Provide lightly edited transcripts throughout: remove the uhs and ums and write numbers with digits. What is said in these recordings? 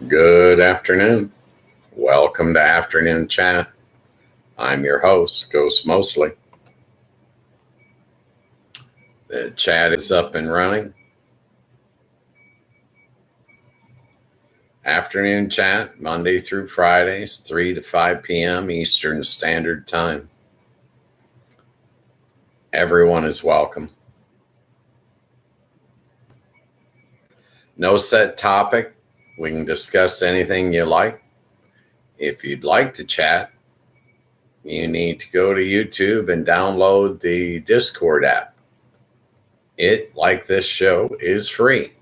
Good afternoon. Welcome to Afternoon Chat. I'm your host, Ghost Mostly. The chat is up and running. Afternoon Chat, Monday through Fridays, 3 to 5 p.m. Eastern Standard Time. Everyone is welcome. No set topic. We can discuss anything you like. If you'd like to chat, you need to go to YouTube and download the Discord app. It, like this show, is free.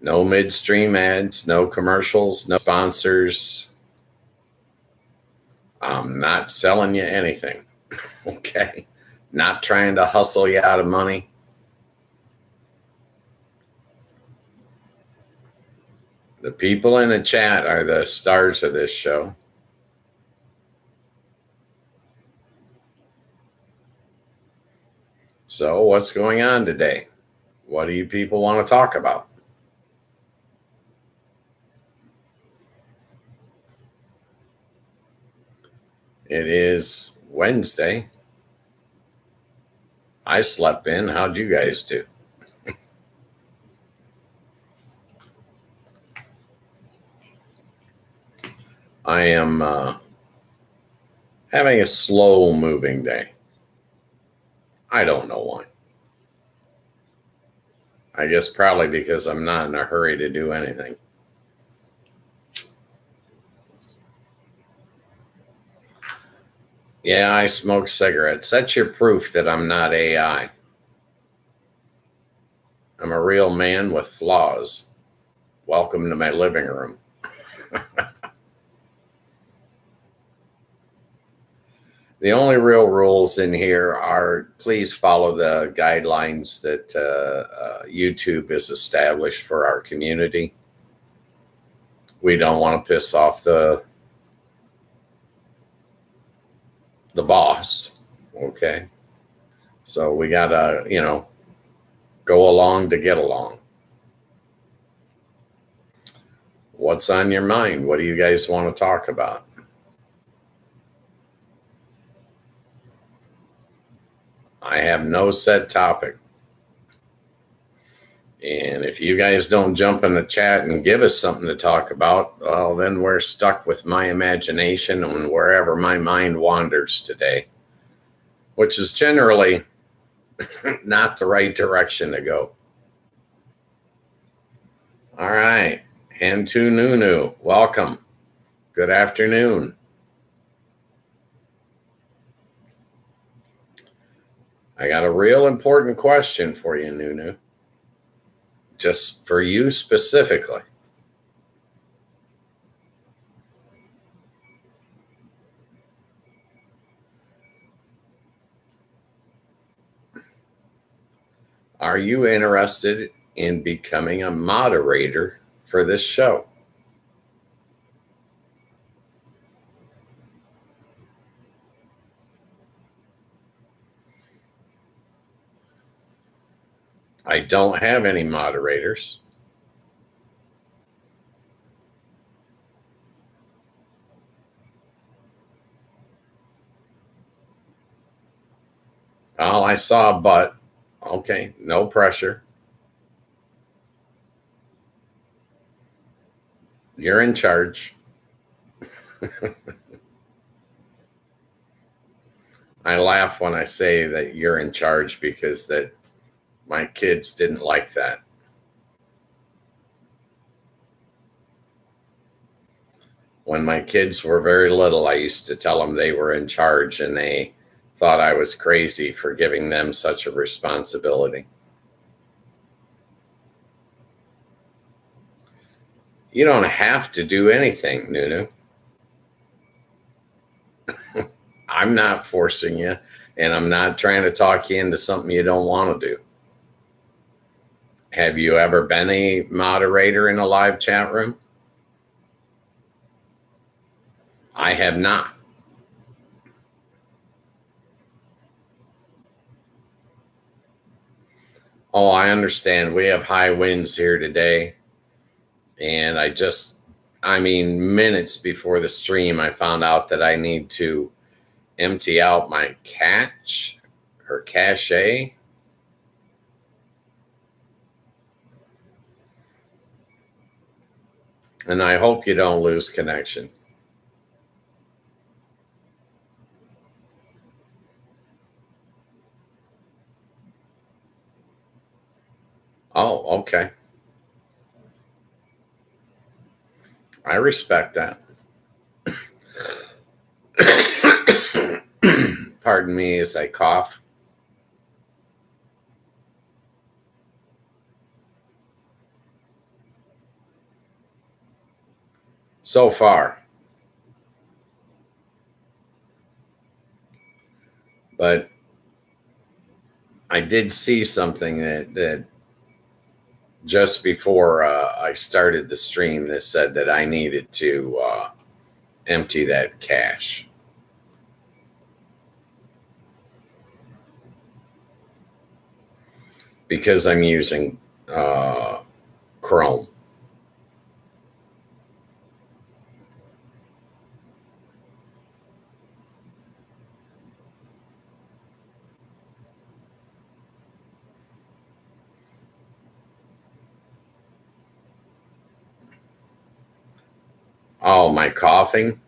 No midstream ads, no commercials, no sponsors. I'm not selling you anything, okay? Not trying to hustle you out of money. The people in the chat are the stars of this show. So what's going on today? What do you people want to talk about? It is Wednesday. I slept in. How'd you guys do? I am having a slow moving day. I don't know why. I guess probably because I'm not in a hurry to do anything. Yeah, I smoke cigarettes. That's your proof that I'm not AI. I'm a real man with flaws. Welcome to my living room. The only real rules in here are please follow the guidelines that YouTube has established for our community. We don't want to piss off the boss, okay? So we got to, go along to get along. What's on your mind? What do you guys want to talk about? I have no set topic. And if you guys don't jump in the chat and give us something to talk about, well, then we're stuck with my imagination and wherever my mind wanders today, which is generally not the right direction to go. All right. Hantu Nunu, welcome. Good afternoon. I got a real important question for you, Nunu. Just for you specifically. Are you interested in becoming a moderator for this show? I don't have any moderators. Oh, I saw a butt. Okay, no pressure. You're in charge. I laugh when I say that you're in charge because that my kids didn't like that. When my kids were very little, I used to tell them they were in charge, and they thought I was crazy for giving them such a responsibility. You don't have to do anything, Nunu. I'm not forcing you, and I'm not trying to talk you into something you don't want to do. Have you ever been a moderator in a live chat room? I have not. Oh, I understand. We have high winds here today. And minutes before the stream, I found out that I need to empty out my cache. And I hope you don't lose connection. Oh, okay. I respect that. Pardon me as I cough. So far. But I did see something that just before I started the stream that said that I needed to empty that cache. Because I'm using Chrome. Oh, my coughing?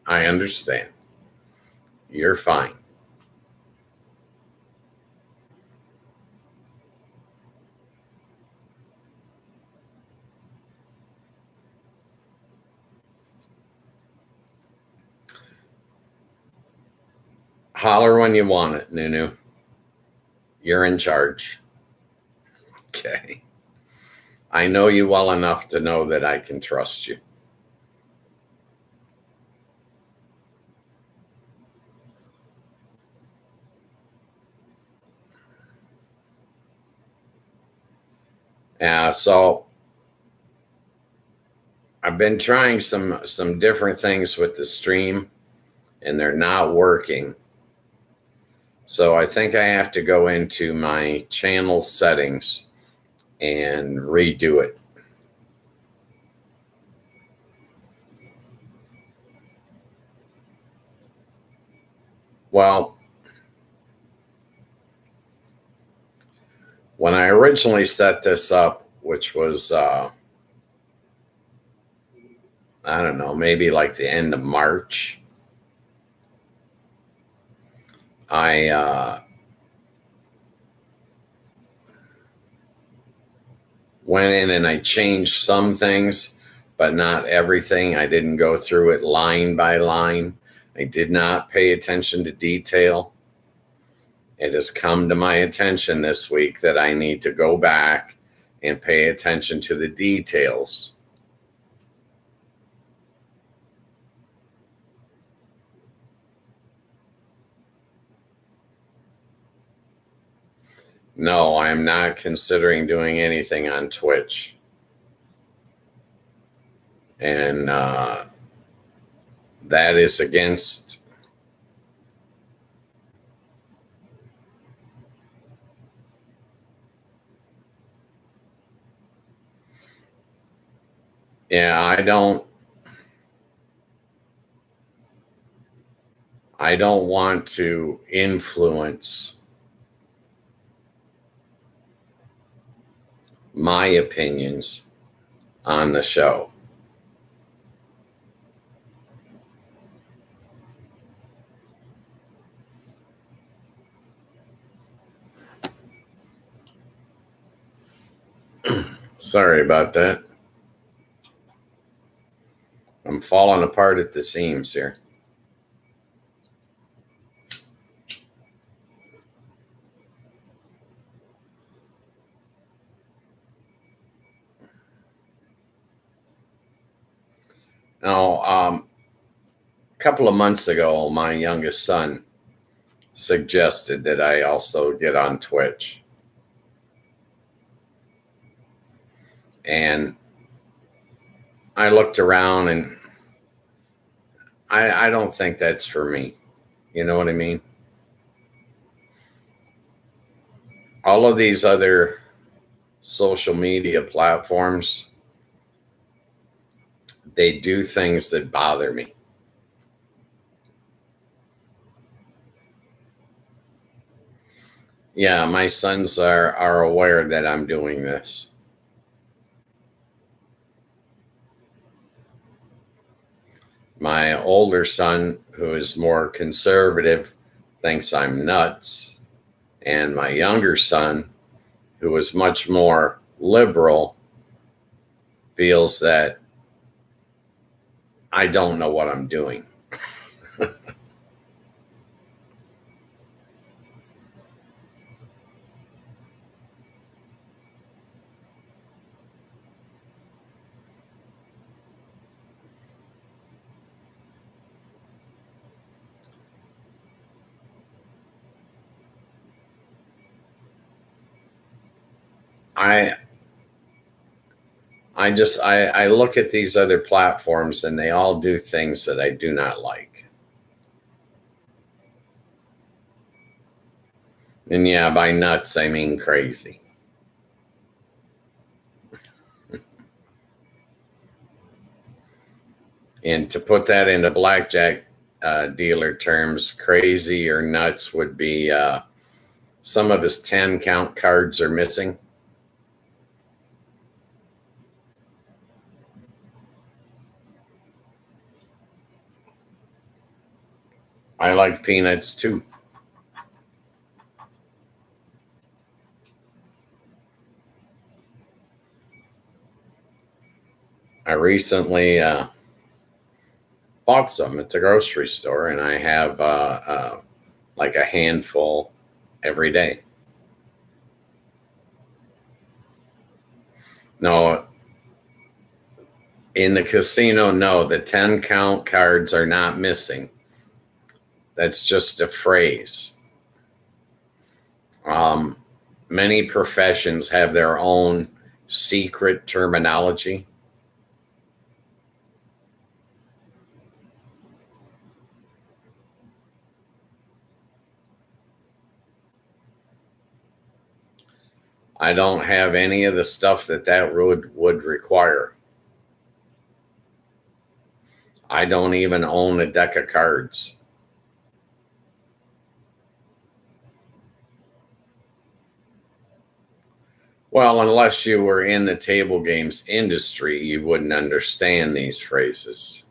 I understand. You're fine. Holler when you want it, Nunu. You're in charge. Okay. I know you well enough to know that I can trust you. So I've been trying some different things with the stream, and they're not working. So I think I have to go into my channel settings and redo it. Well, when I originally set this up, which was, I don't know, maybe like the end of March, I went in and I changed some things, but not everything. I didn't go through it line by line. I did not pay attention to detail. It has come to my attention this week that I need to go back and pay attention to the details. No, I am not considering doing anything on Twitch. And that is against. Yeah, I don't want to influence my opinions on the show. Sorry about that. I'm falling apart at the seams here. Now, a couple of months ago, my youngest son suggested that I also get on Twitch. And I looked around and I don't think that's for me. You know what I mean? All of these other social media platforms, they do things that bother me. Yeah, my sons are aware that I'm doing this. My older son, who is more conservative, thinks I'm nuts. And my younger son, who is much more liberal, feels that I don't know what I'm doing. I I look at these other platforms and they all do things that I do not like. And yeah, by nuts I mean crazy. And to put that into blackjack dealer terms, crazy or nuts would be some of his 10 count cards are missing. I like peanuts too. I recently bought some at the grocery store, and I have like a handful every day. No, in the casino, no, the 10 count cards are not missing. That's just a phrase. Um, Many professions have their own secret terminology. I don't have any of the stuff that would require. I don't even own a deck of cards. Well, unless you were in the table games industry, you wouldn't understand these phrases.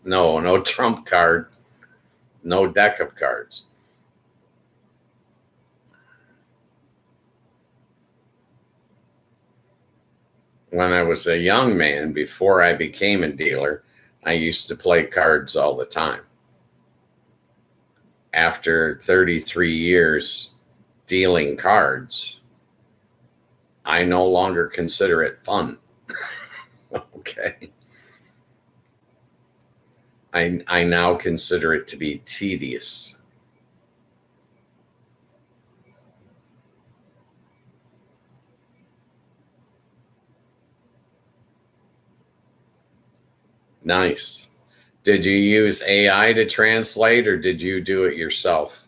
No, no trump card, no deck of cards. When I was a young man, before I became a dealer, I used to play cards all the time. After 33 years dealing cards, I no longer consider it fun. Okay. I now consider it to be tedious. Nice. Did you use AI to translate or did you do it yourself?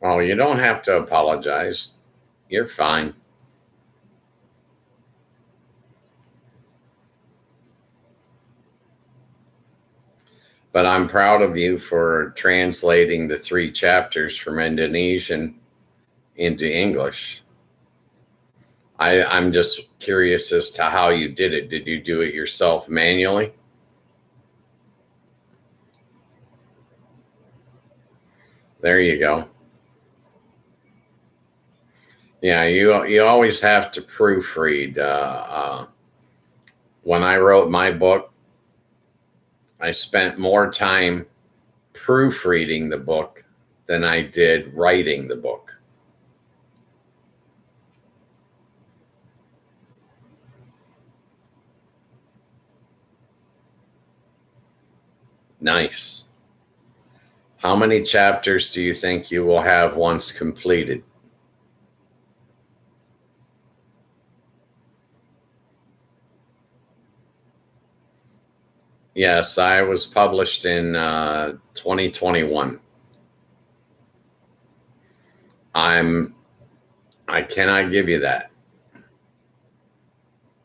Oh, you don't have to apologize. You're fine. But I'm proud of you for translating the 3 chapters from Indonesian into English. I'm just curious as to how you did it. Did you do it yourself manually? There you go. Yeah, you always have to proofread. When I wrote my book, I spent more time proofreading the book than I did writing the book. Nice. How many chapters do you think you will have once completed? Yes, I was published in 2021. I cannot give you that.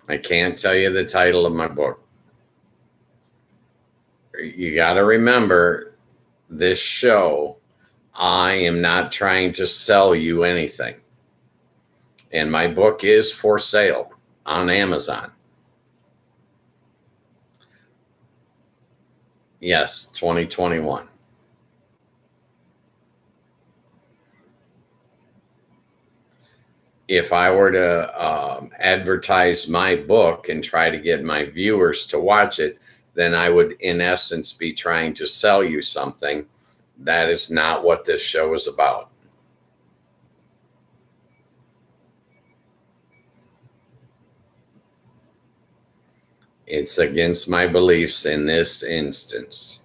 I can't tell you the title of my book. You got to remember this show, I am not trying to sell you anything. And my book is for sale on Amazon. Yes, 2021. If I were to advertise my book and try to get my viewers to watch it, then I would, in essence, be trying to sell you something. That is not what this show is about. It's against my beliefs in this instance.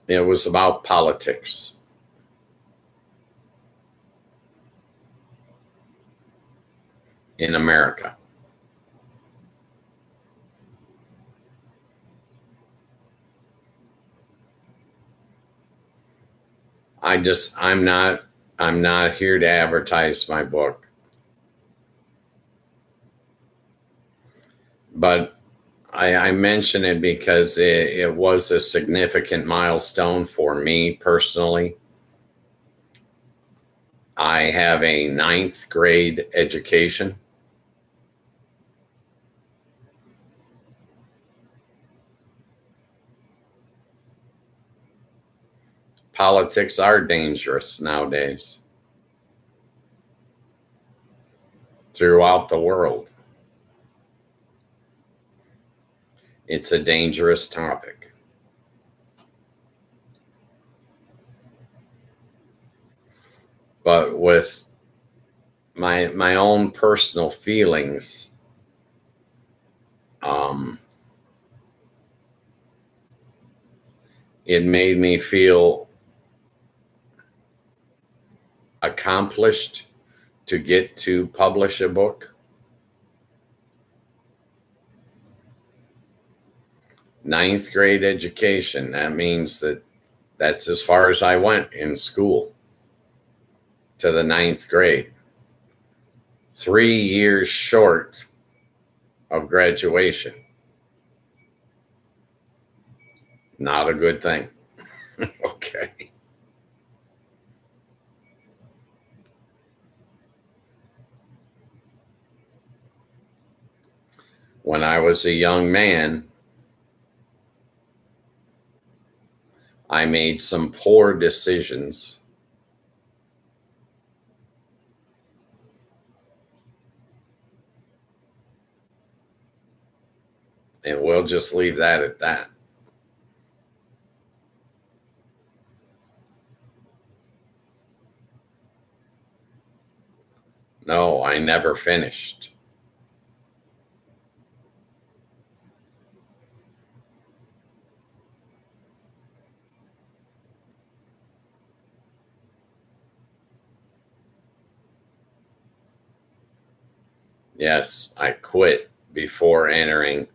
It was about politics. In America. I'm not here to advertise my book. But I mention it because it was a significant milestone for me personally. I have a 9th grade education. Politics are dangerous nowadays throughout the world. It's a dangerous topic. But with my own personal feelings, it made me feel accomplished to get to publish a book. 9th grade education. That means that's as far as I went in school, to the 9th grade. 3 years short of graduation. Not a good thing. Okay. When I was a young man, I made some poor decisions. And we'll just leave that at that. No, I never finished. Yes, I quit before entering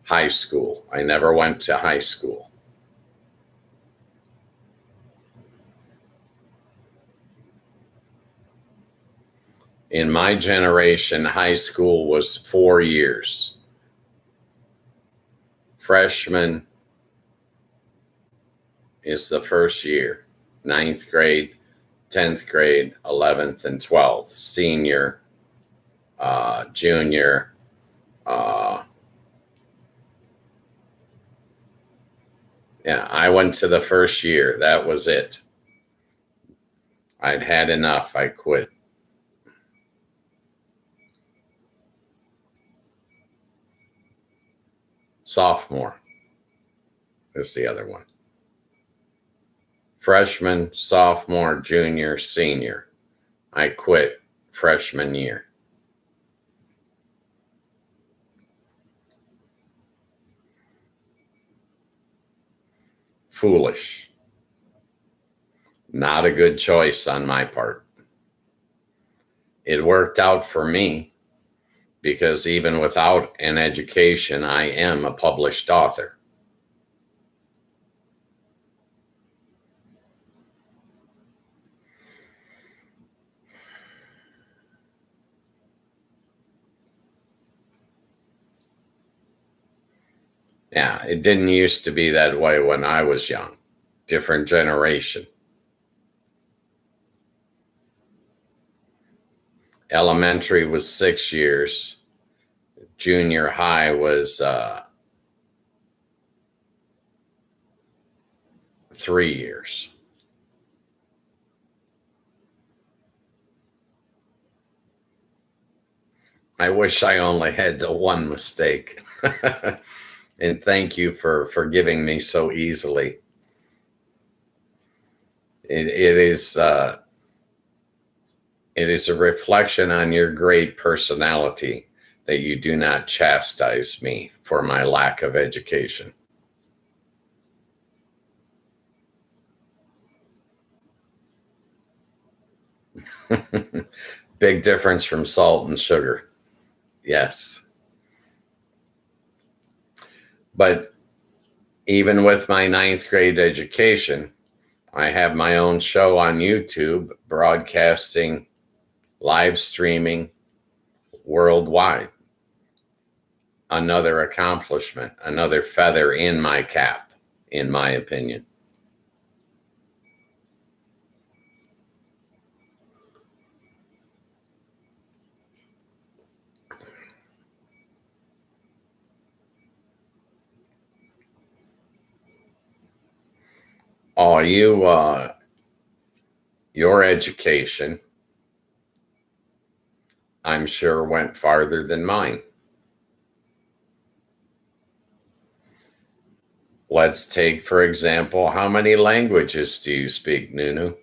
high school. I never went to high school. In my generation, high school was 4 years. Freshman is the first year, 9th grade, 10th grade, 11th, and 12th. Senior, junior, yeah, I went to the first year. That was it. I'd had enough. I quit. Sophomore is the other one. Freshman, sophomore, junior, senior. I quit freshman year. foolish. Not a good choice on my part. It worked out for me because even without an education, I am a published author. Yeah, it didn't used to be that way when I was young. Different generation. Elementary was 6 years. Junior high was 3 years. I wish I only had the one mistake. And thank you for forgiving me so easily. It is a reflection on your great personality that you do not chastise me for my lack of education. Big difference from salt and sugar. Yes. But even with my 9th grade education, I have my own show on YouTube, broadcasting, live streaming worldwide. Another accomplishment, another feather in my cap, in my opinion. Oh, your education, I'm sure, went farther than mine. Let's take, for example, how many languages do you speak, Nunu?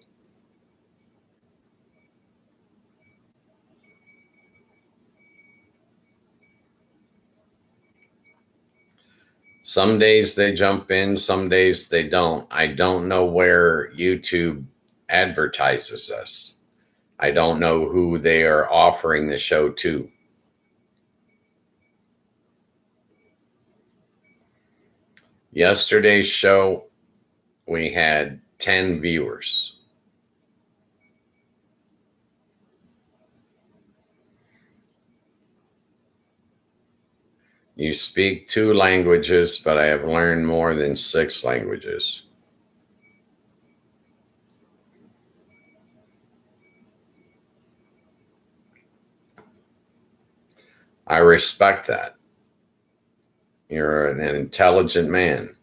Some days they jump in, some days they don't. I don't know where YouTube advertises us. I don't know who they are offering the show to. Yesterday's show, we had 10 viewers. You speak 2 languages, but I have learned more than 6 languages. I respect that. You're an intelligent man.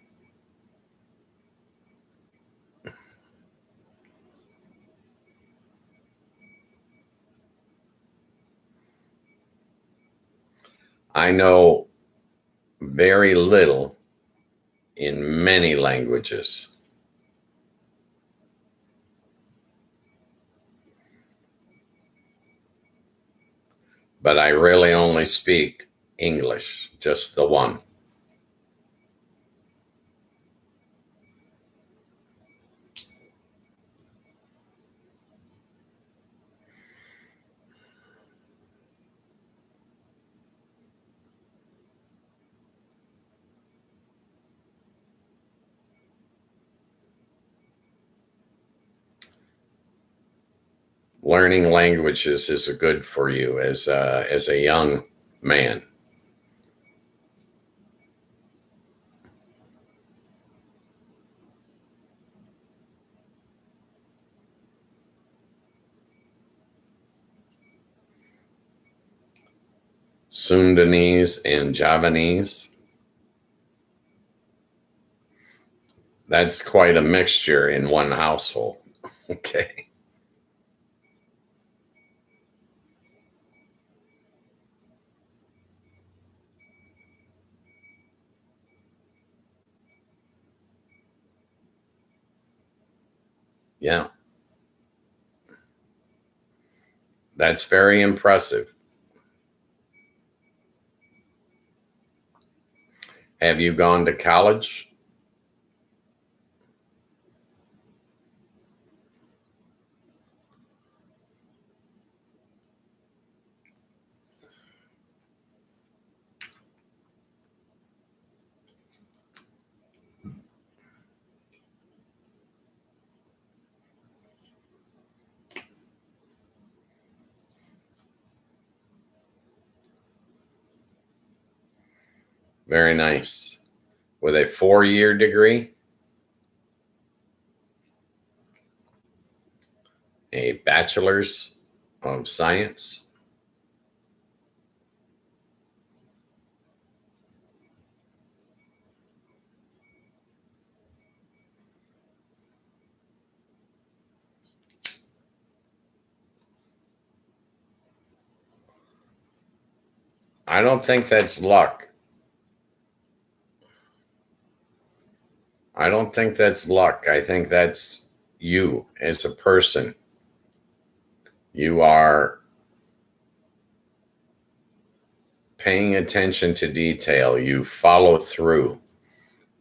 I know very little in many languages. But I really only speak English, just the one. Learning languages is good for you as a young man. Sundanese and Javanese. That's quite a mixture in one household. Okay. Yeah. That's very impressive. Have you gone to college? Very nice. With a 4-year degree? A bachelor's of science? I don't think that's luck. I don't think that's luck. I think that's you as a person. You are paying attention to detail. You follow through.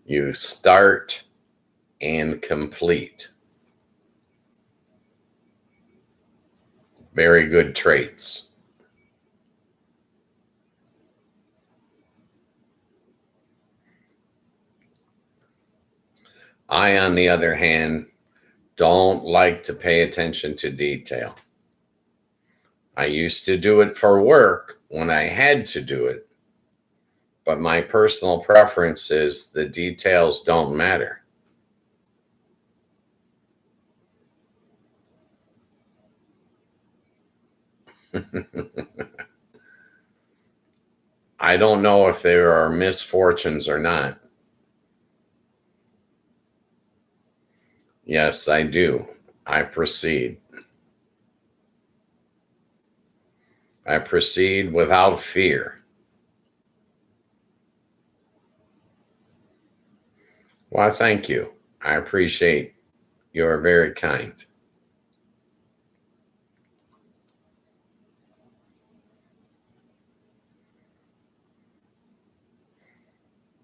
You start and complete. Very good traits. I, on the other hand, don't like to pay attention to detail. I used to do it for work when I had to do it, but my personal preference is the details don't matter. I don't know if there are misfortunes or not. Yes, I do. I proceed. I proceed without fear. Well, thank you. I appreciate you're very kind.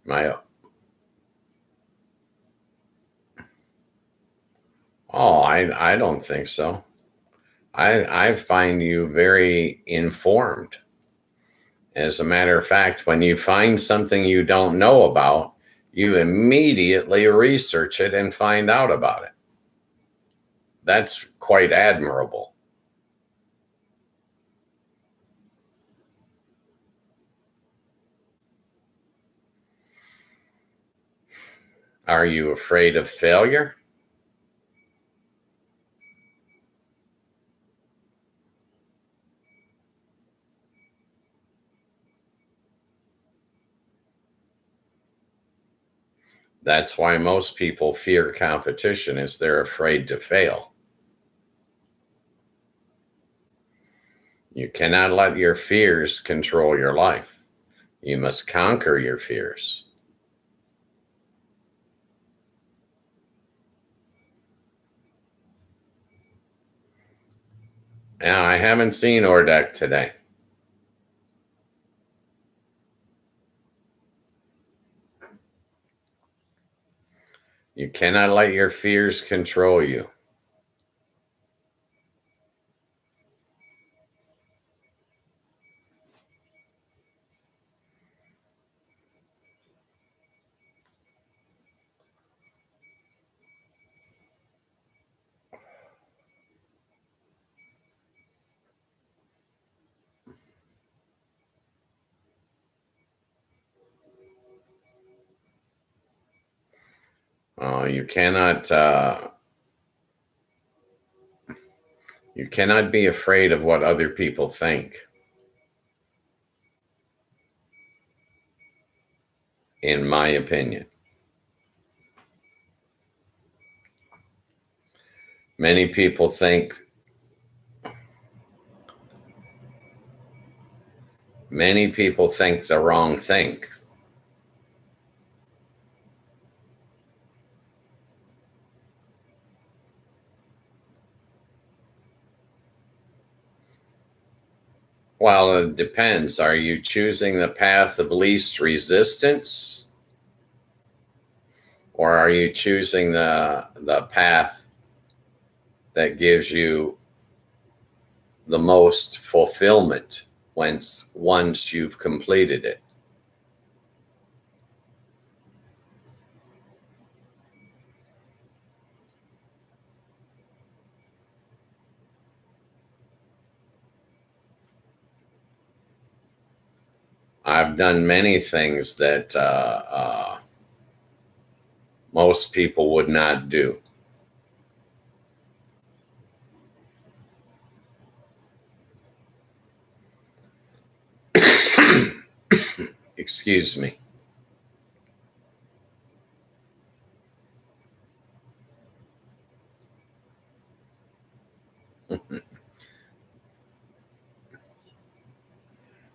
My I don't think so. I find you very informed. As a matter of fact, when you find something you don't know about, you immediately research it and find out about it. That's quite admirable. Are you afraid of failure? That's why most people fear competition, is they're afraid to fail. You cannot let your fears control your life. You must conquer your fears. Now, I haven't seen Ordek today. You cannot let your fears control you. You cannot. You cannot be afraid of what other people think. In my opinion, many people think. Many people think the wrong thing. Well, it depends. Are you choosing the path of least resistance, or are you choosing the path that gives you the most fulfillment once you've completed it? I've done many things that most people would not do. Excuse me.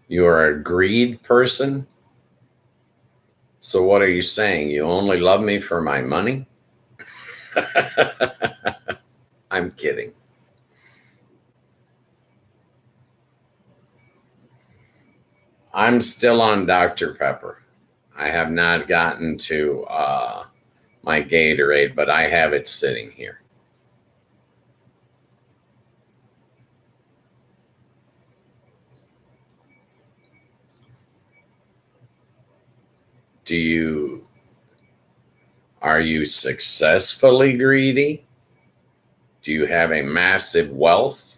You are a greed person? So what are you saying? You only love me for my money? I'm kidding. I'm still on Dr. Pepper. I have not gotten to my Gatorade, but I have it sitting here. Are you successfully greedy? Do you have a massive wealth?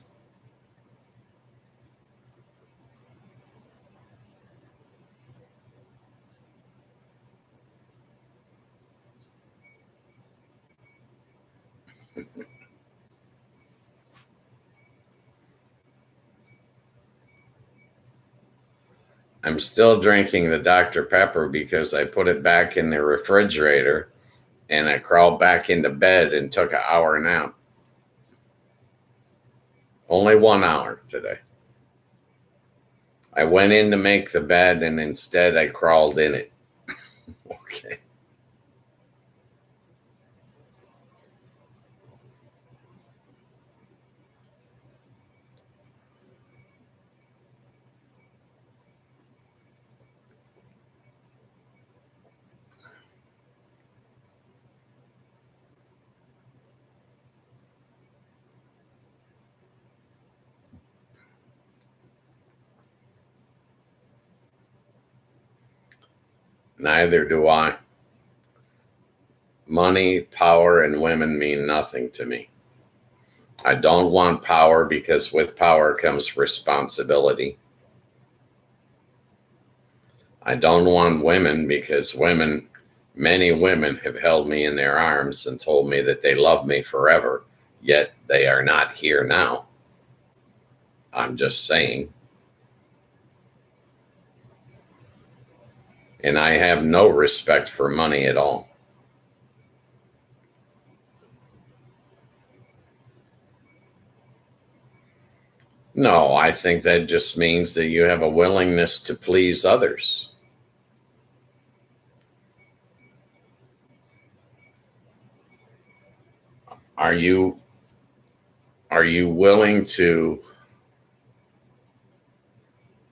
I'm still drinking the Dr. Pepper because I put it back in the refrigerator and I crawled back into bed and took an hour nap. Only 1 hour today. I went in to make the bed and instead I crawled in it. Okay. Neither do I. Money, power, and women mean nothing to me. I don't want power because with power comes responsibility. I don't want women because many women have held me in their arms and told me that they love me forever, yet they are not here now. I'm just saying. And I have no respect for money at all. No, I think that just means that you have a willingness to please others. Are you willing to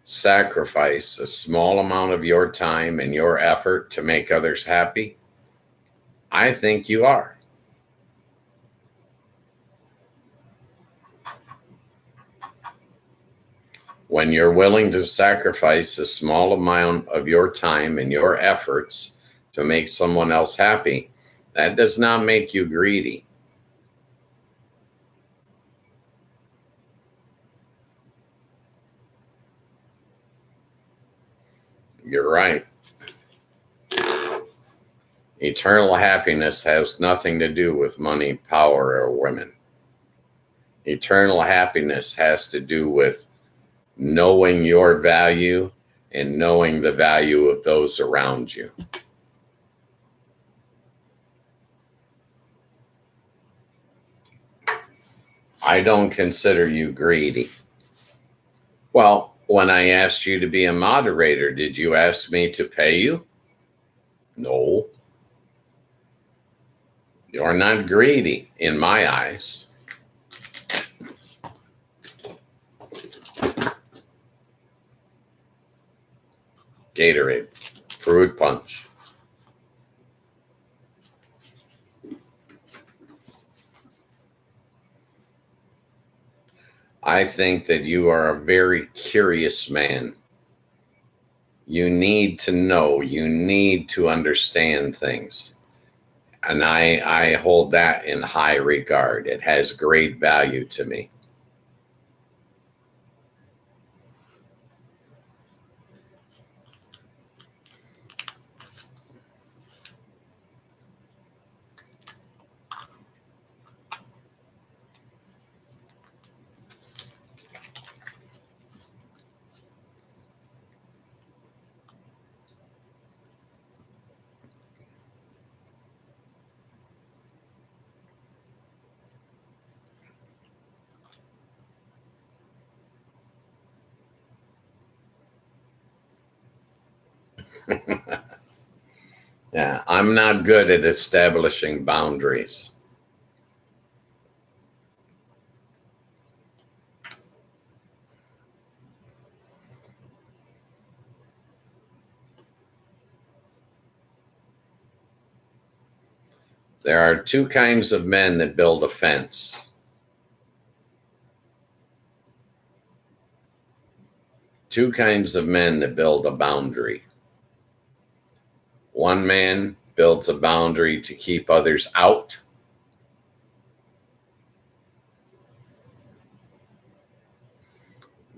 sacrifice a small amount of your time and your effort to make others happy? I think you are. When you're willing to sacrifice a small amount of your time and your efforts to make someone else happy, that does not make you greedy. You're right. Eternal happiness has nothing to do with money, power, or women. Eternal happiness has to do with knowing your value and knowing the value of those around you. I don't consider you greedy. Well, when I asked you to be a moderator, did you ask me to pay you? No. You're not greedy in my eyes. Gatorade, fruit punch. I think that you are a very curious man. You need to know, you need to understand things. And I hold that in high regard. It has great value to me. Yeah, I'm not good at establishing boundaries. There are two kinds of men that build a fence. Two kinds of men that build a boundary. One man builds a boundary to keep others out.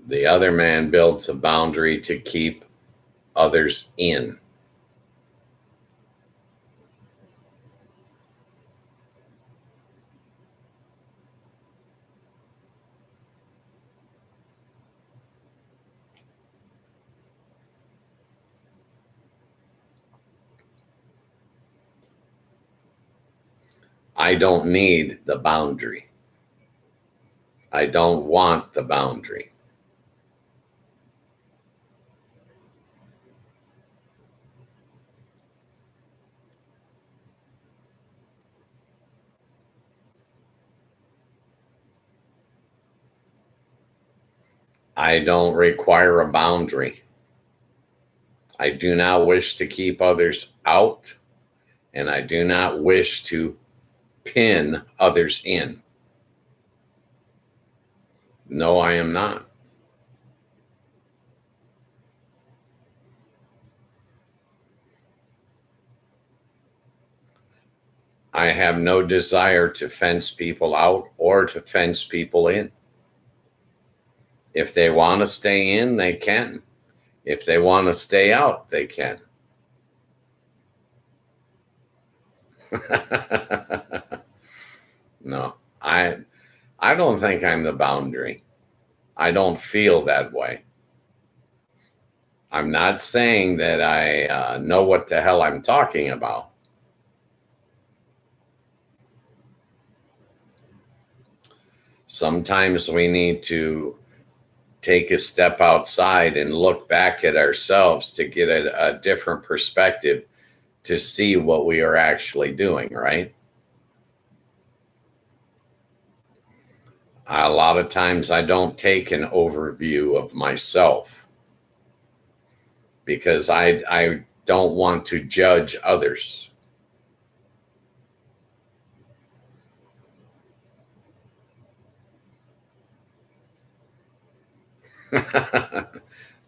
The other man builds a boundary to keep others in. I don't need the boundary. I don't want the boundary. I don't require a boundary. I do not wish to keep others out, and I do not wish to pin others in. No, I am not. I have no desire to fence people out or to fence people in. If they want to stay in, they can. If they want to stay out, they can. No, I don't think I'm the boundary. I don't feel that way. I'm not saying that I know what the hell I'm talking about. Sometimes we need to take a step outside and look back at ourselves to get a different perspective to see what we are actually doing, right? A lot of times I don't take an overview of myself because I don't want to judge others.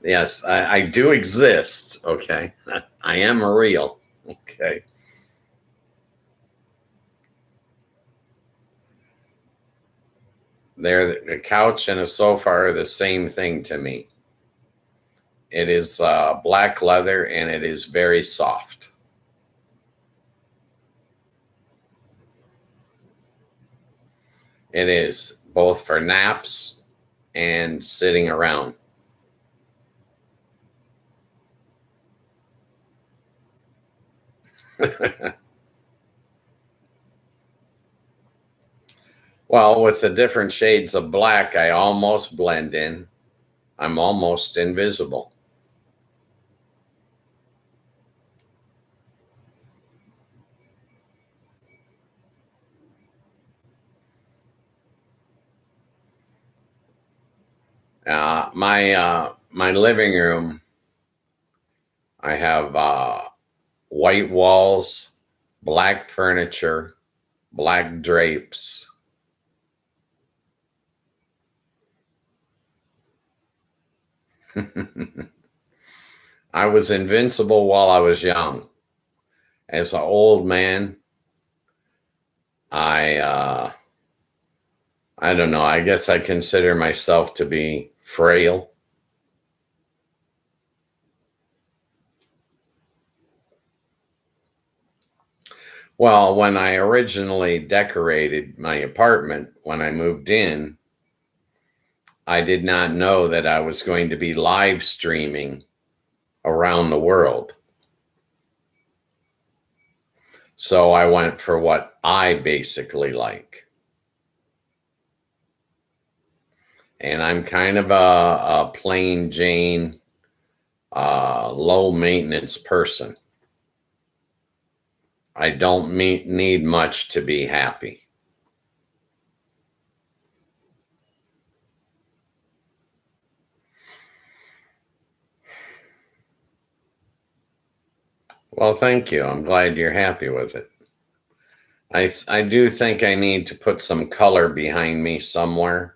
Yes, I do exist. Okay. I am real. Okay. A couch and a sofa are the same thing to me. It is black leather and it is very soft. It is both for naps and sitting around. Well, with the different shades of black, I almost blend in. I'm almost invisible. My living room, I have white walls, black furniture, black drapes. I was invincible while I was young. As an old man, I I don't know. I guess I consider myself to be frail. Well, when I originally decorated my apartment, when I moved in, I did not know that I was going to be live streaming around the world. So I went for what I basically like. And I'm kind of a plain Jane low maintenance person. I don't need much to be happy. Well, thank you. I'm glad you're happy with it. I do think I need to put some color behind me somewhere.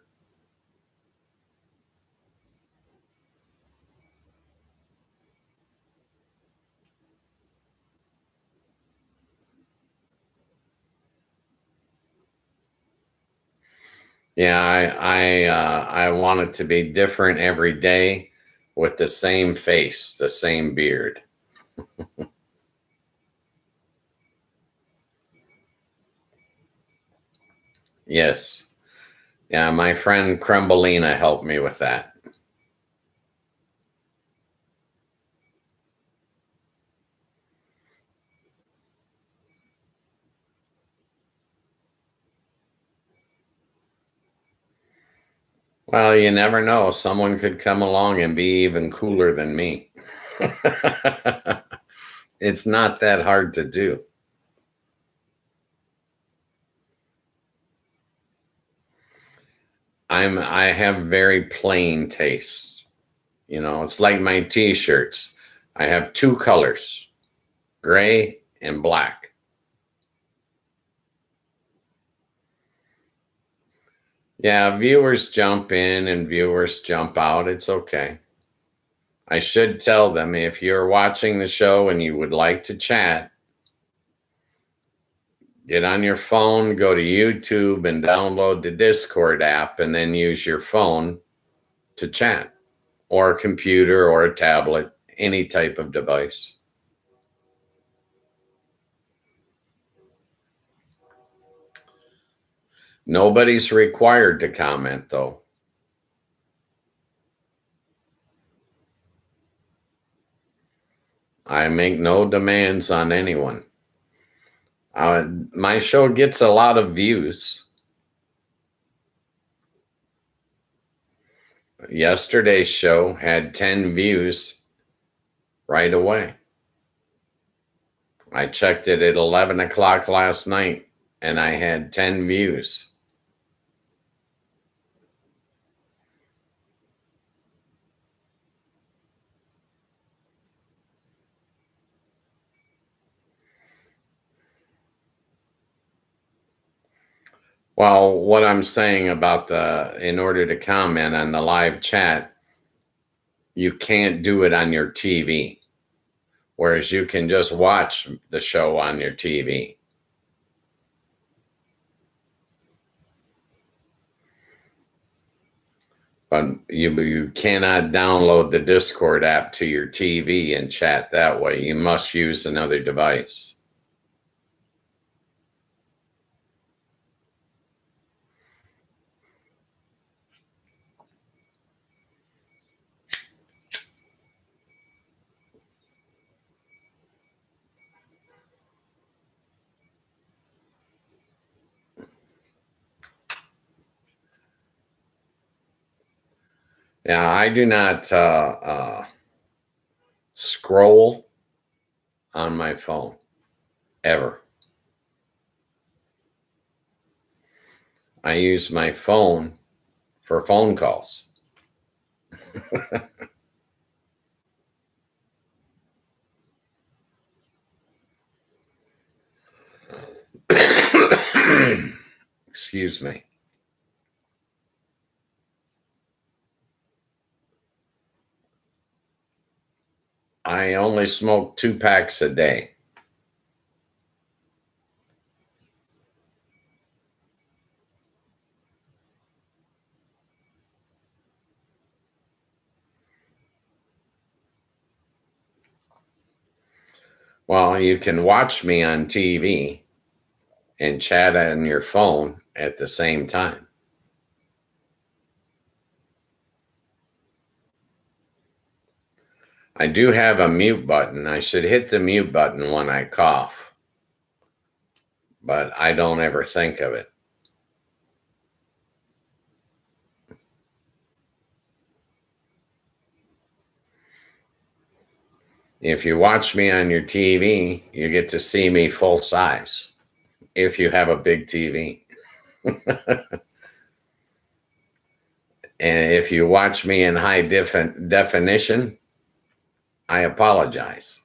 Yeah, I want it to be different every day with the same face, the same beard. Yes. Yeah, my friend Crumbolina helped me with that. Well, you never know. Someone could come along and be even cooler than me. It's not that hard to do. I have very plain tastes. You know, it's like my t-shirts. I have two colors, gray and black. Yeah, viewers jump in and viewers jump out. It's okay. I should tell them if you're watching the show and you would like to chat, get on your phone, go to YouTube and download the Discord app and then use your phone to chat, or a computer or a tablet, any type of device. Nobody's required to comment, though. I make no demands on anyone. My show gets a lot of views. Yesterday's show had 10 views right away. I checked it at 11 o'clock last night and I had 10 views. Well, what I'm saying about in order to comment on the live chat, you can't do it on your TV, whereas you can just watch the show on your TV. But you cannot download the Discord app to your TV and chat that way. You must use another device. Yeah, I do not scroll on my phone ever. I use my phone for phone calls. Excuse me. I only smoke 2 packs a day. Well, you can watch me on TV and chat on your phone at the same time. I do have a mute button. I should hit the mute button when I cough, but I don't ever think of it. If you watch me on your TV, you get to see me full size if you have a big TV. And if you watch me in high definition, I apologize.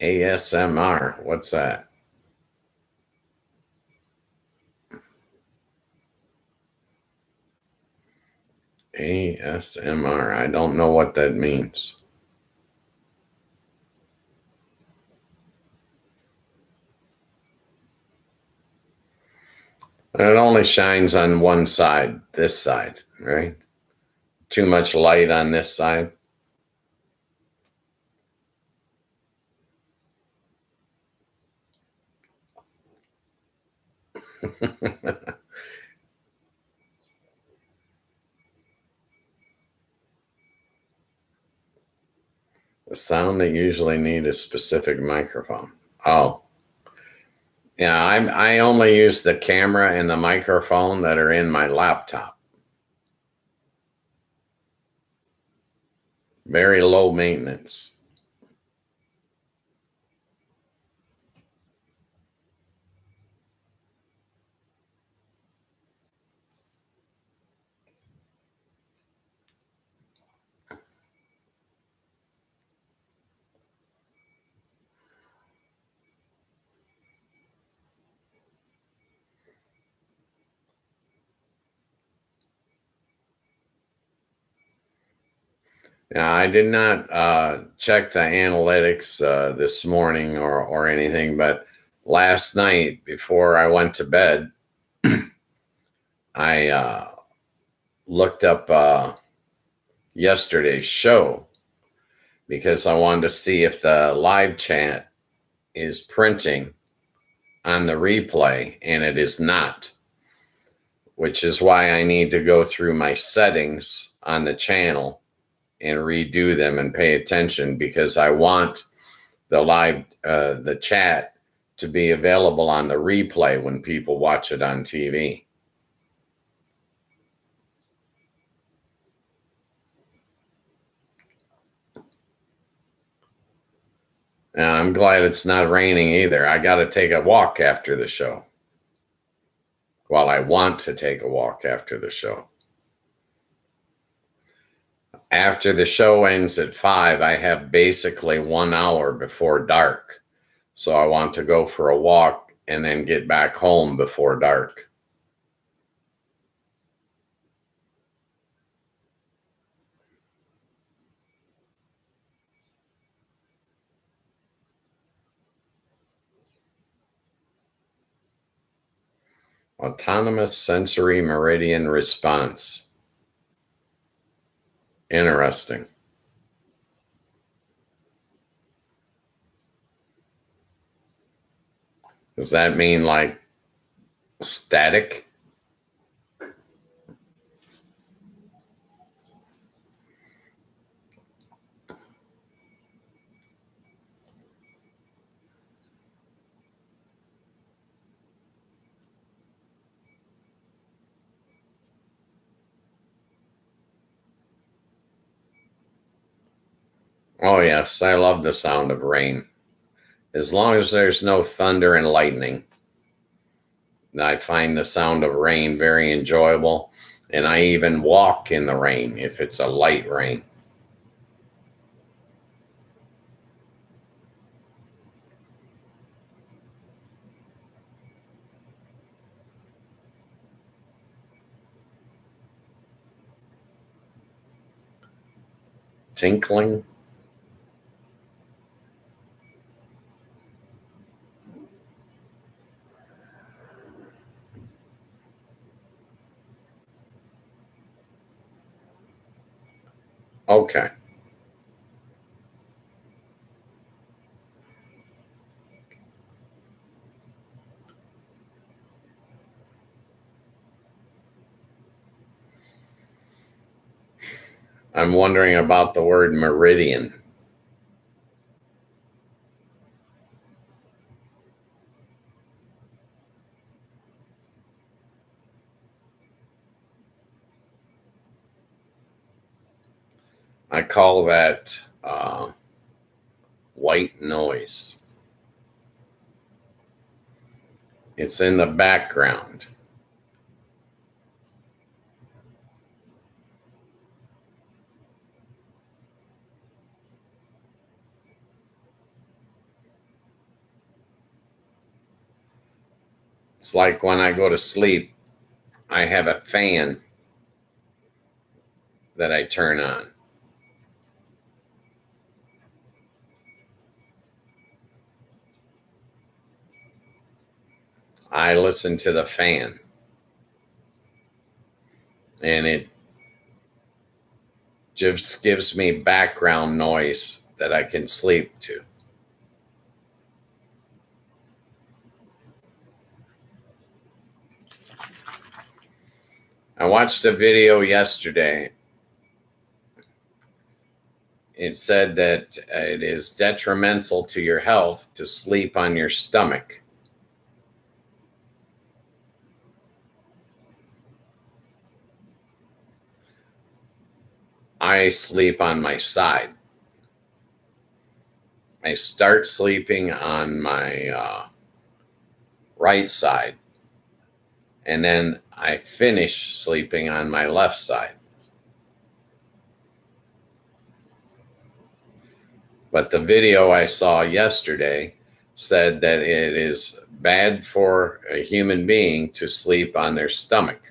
ASMR, what's that? ASMR, I don't know what that means. It only shines on one side, this side, right? Too much light on this side. The sound that usually need a specific microphone. Oh, yeah, I only use the camera and the microphone that are in my laptop. Very low maintenance. Yeah, I did not check the analytics this morning or anything, but last night before I went to bed, I looked up yesterday's show because I wanted to see if the live chat is printing on the replay, and it is not, which is why I need to go through my settings on the channel and redo them and pay attention, because I want the live, the chat to be available on the replay when people watch it on TV. And I'm glad it's not raining either. I got to take a walk after the show. Well, I want to take a walk after the show. After the show ends at 5, I have basically 1 hour before dark. So I want to go for a walk and then get back home before dark. Autonomous sensory meridian response. Interesting. Does that mean like static? Oh, yes, I love the sound of rain. As long as there's no thunder and lightning, I find the sound of rain very enjoyable. And I even walk in the rain if it's a light rain. Tinkling. Okay. I'm wondering about the word meridian. I call that white noise. It's in the background. It's like when I go to sleep, I have a fan that I turn on. I listen to the fan, and it just gives me background noise that I can sleep to. I watched a video yesterday. It said that it is detrimental to your health to sleep on your stomach. I sleep on my side. I start sleeping on my right side, and then I finish sleeping on my left side. But the video I saw yesterday said that it is bad for a human being to sleep on their stomach.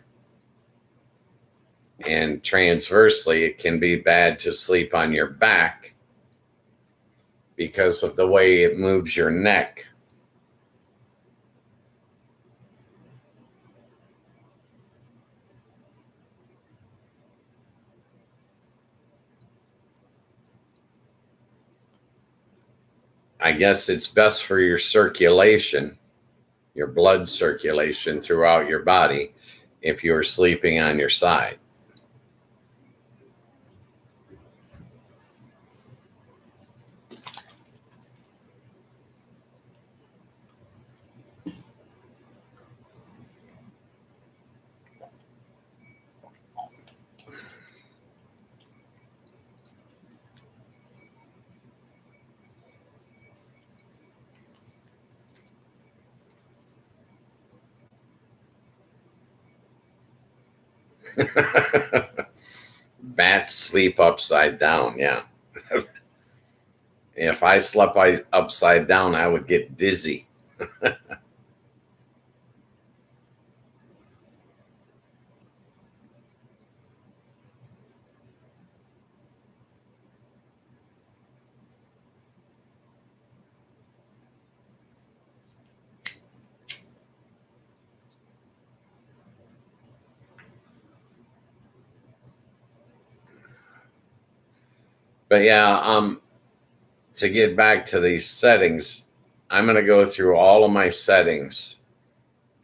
And transversely, it can be bad to sleep on your back because of the way it moves your neck. I guess it's best for your circulation, your blood circulation throughout your body, if you're sleeping on your side. Bats sleep upside down, yeah. If I slept upside down, I would get dizzy. But yeah, to get back to these settings, I'm going to go through all of my settings,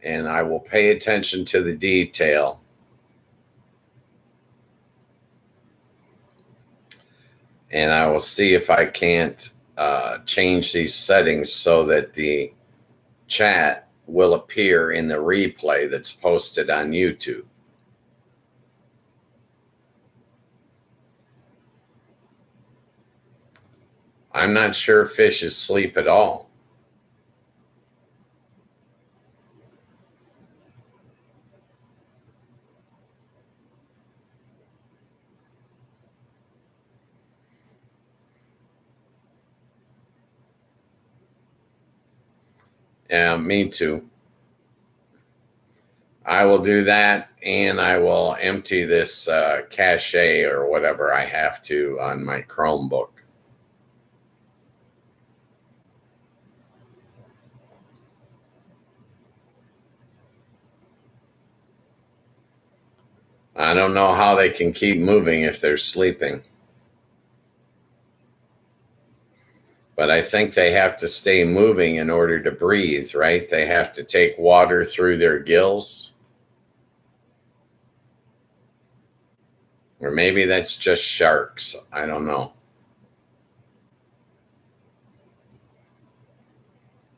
and I will pay attention to the detail. And I will see if I can't change these settings so that the chat will appear in the replay that's posted on YouTube. I'm not sure fishes sleep at all. Yeah, me too. I will do that, and I will empty this cache or whatever I have to on my Chromebook. I don't know how they can keep moving if they're sleeping. But I think they have to stay moving in order to breathe, right? They have to take water through their gills. Or maybe that's just sharks. I don't know.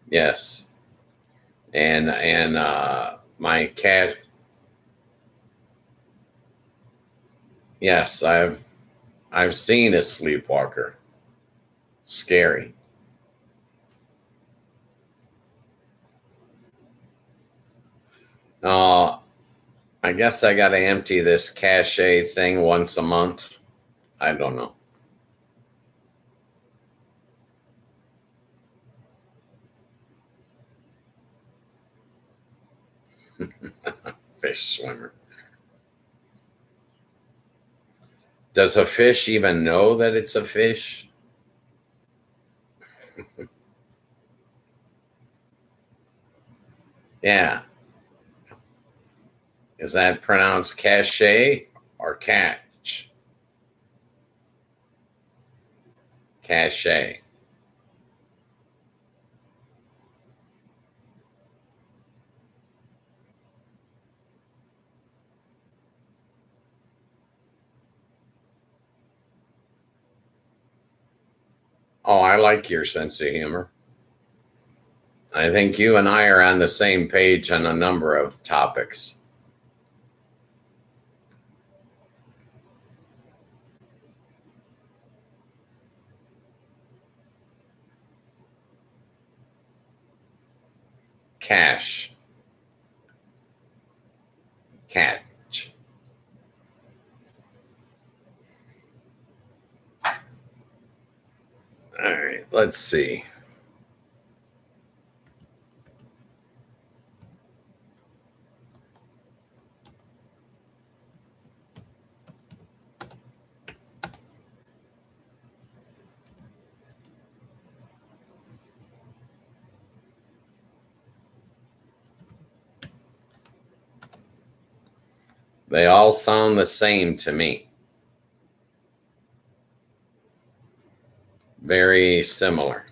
Yes. And my cat. Yes, I've I've seen a sleepwalker. Scary. Uh, I guess I got to empty this cache thing once a month. I don't know. Fish swimmer. Does a fish even know that it's a fish? Yeah. Is that pronounced cache or catch? Cache. Oh, I like your sense of humor. I think you and I are on the same page on a number of topics. Cash. Catch. All right, let's see. They all sound the same to me. Very similar.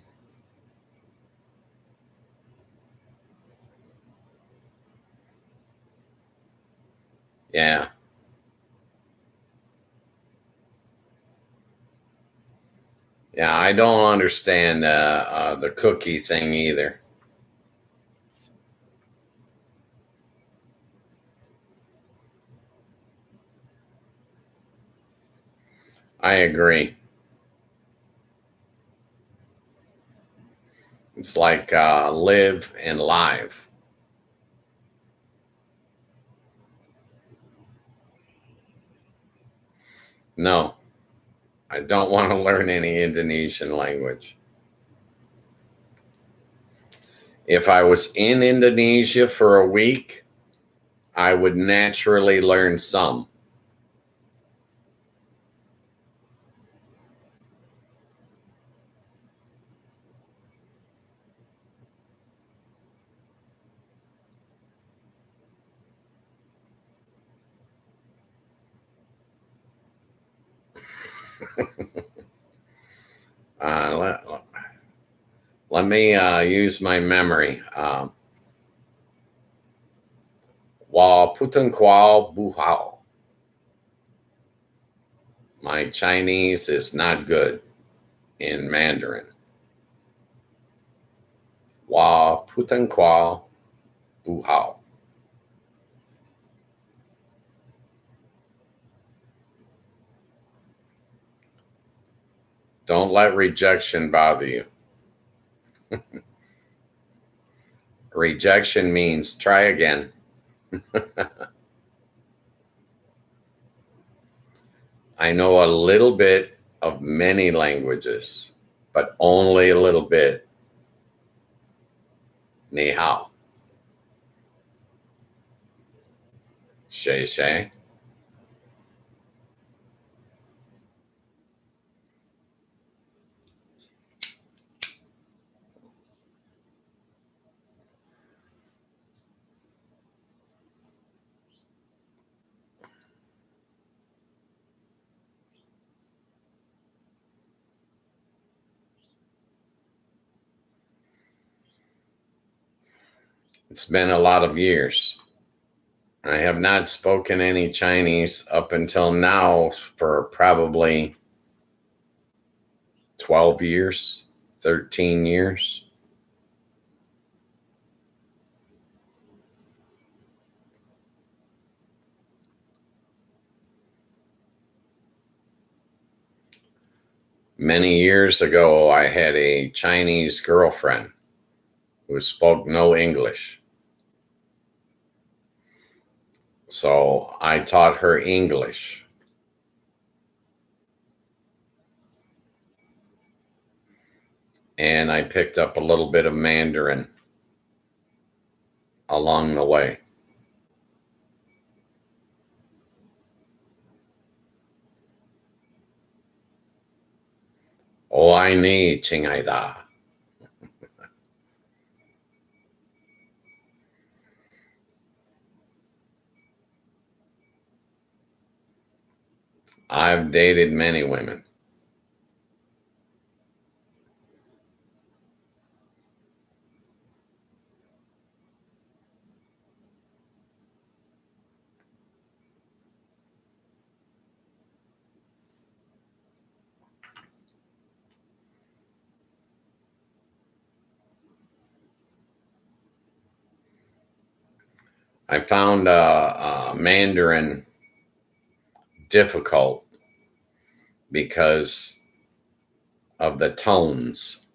Yeah. Yeah, I don't understand the cookie thing either. I agree. It's like live and live. No, I don't want to learn any Indonesian language. If I was in Indonesia for a week, I would naturally learn some. Uh, let, let me use my memory. Wa puteng kwao buhao. My Chinese is not good in Mandarin. Wa puteng kwao buhao. Don't let rejection bother you. Rejection means try again. I know a little bit of many languages, but only a little bit. Ni hao. Shay shay. It's been a lot of years. I have not spoken any Chinese up until now for probably 12 years, 13 years. Many years ago, I had a Chinese girlfriend who spoke no English. So I taught her English. And I picked up a little bit of Mandarin along the way. Oh, I need Chingaida. I've dated many women. I found Mandarin difficult because of the tones.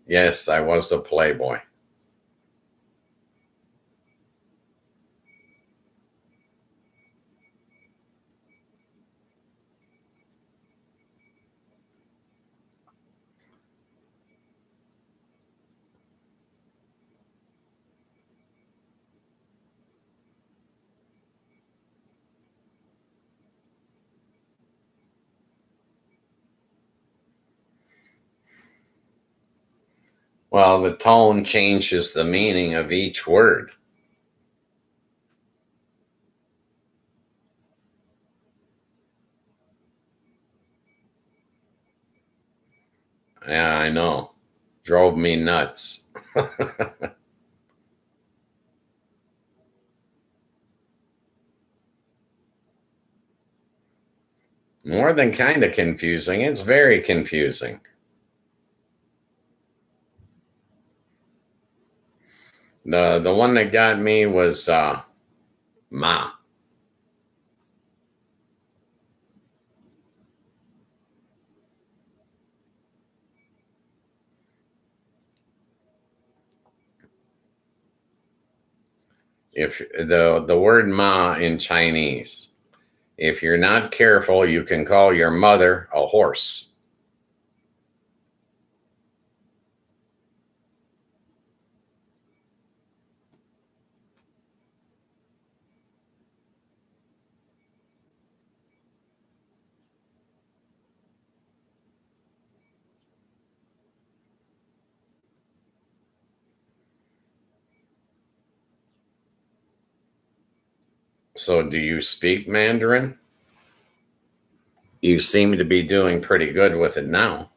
Yes, I was a playboy. Well, the tone changes the meaning of each word. Yeah, I know. Drove me nuts. More than kind of confusing. It's very confusing. The one that got me was Ma. If the word Ma in Chinese, if you're not careful, you can call your mother a horse. So, do you speak Mandarin? You seem to be doing pretty good with it now.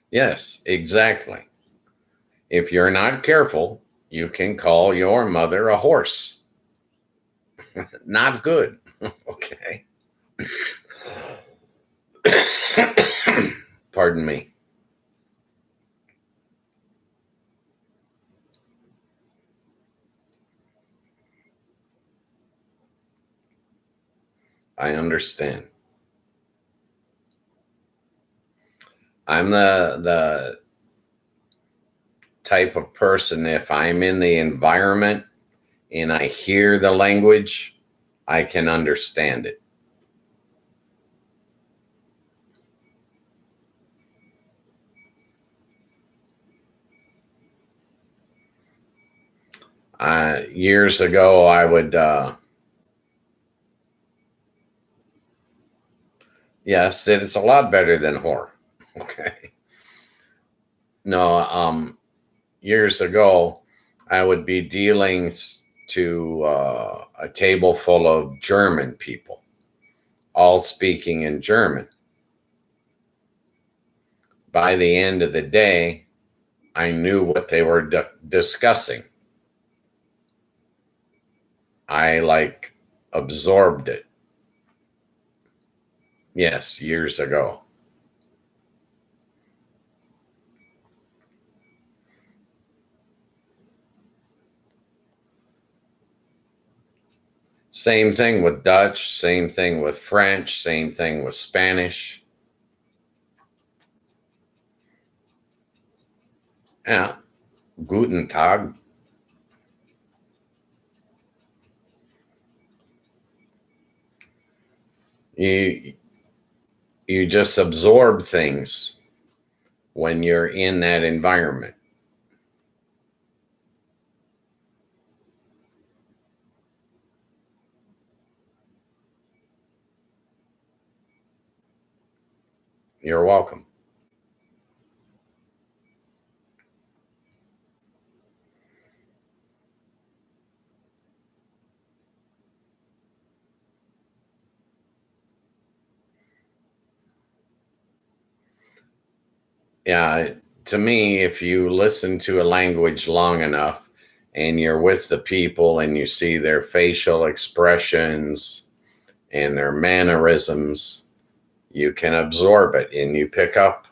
Yes, exactly. If you're not careful, you can call your mother a horse. Not good. Okay. Pardon me. I understand. I'm the type of person, if I'm in the environment and I hear the language, I can understand it. Years ago, I would, yes, it's a lot better than horror. Okay. No, years ago, I would be dealing to a table full of German people, all speaking in German. By the end of the day, I knew what they were discussing. I absorbed it. Yes, years ago. Same thing with Dutch, same thing with French, same thing with Spanish. Yeah, Guten Tag. You just absorb things when you're in that environment. You're welcome. Yeah, to me, if you listen to a language long enough and you're with the people and you see their facial expressions and their mannerisms, you can absorb it and you pick up.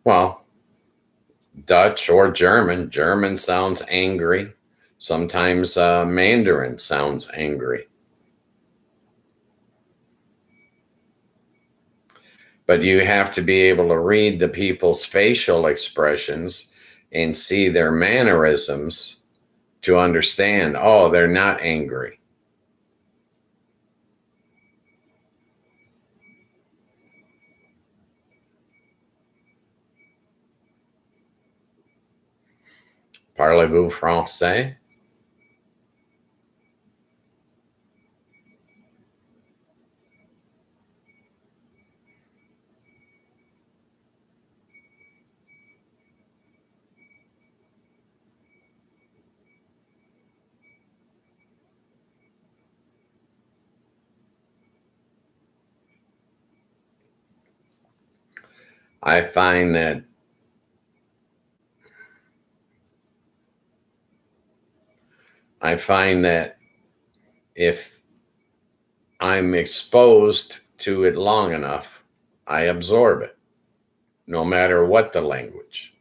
Well, Dutch or German. German sounds angry. Sometimes Mandarin sounds angry. But you have to be able to read the people's facial expressions and see their mannerisms to understand, oh, they're not angry. Parlez-vous français? I find that if I'm exposed to it long enough, I absorb it, no matter what the language.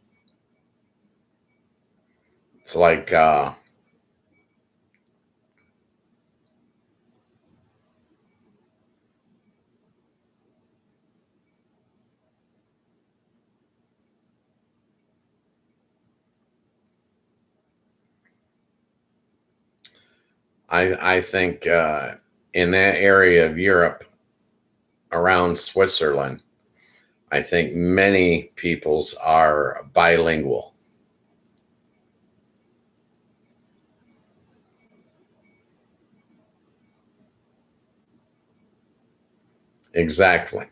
It's like I think in that area of Europe around Switzerland, I think many peoples are bilingual. Exactly.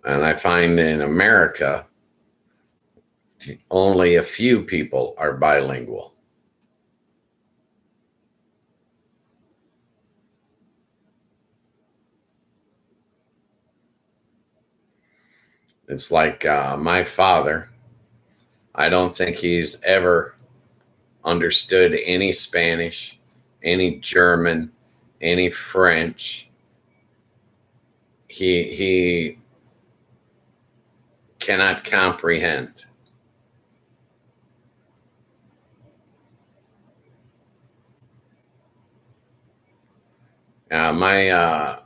And I find in America, only a few people are bilingual. It's like my father, I don't think he's ever understood any Spanish, any German, any French. He cannot comprehend. My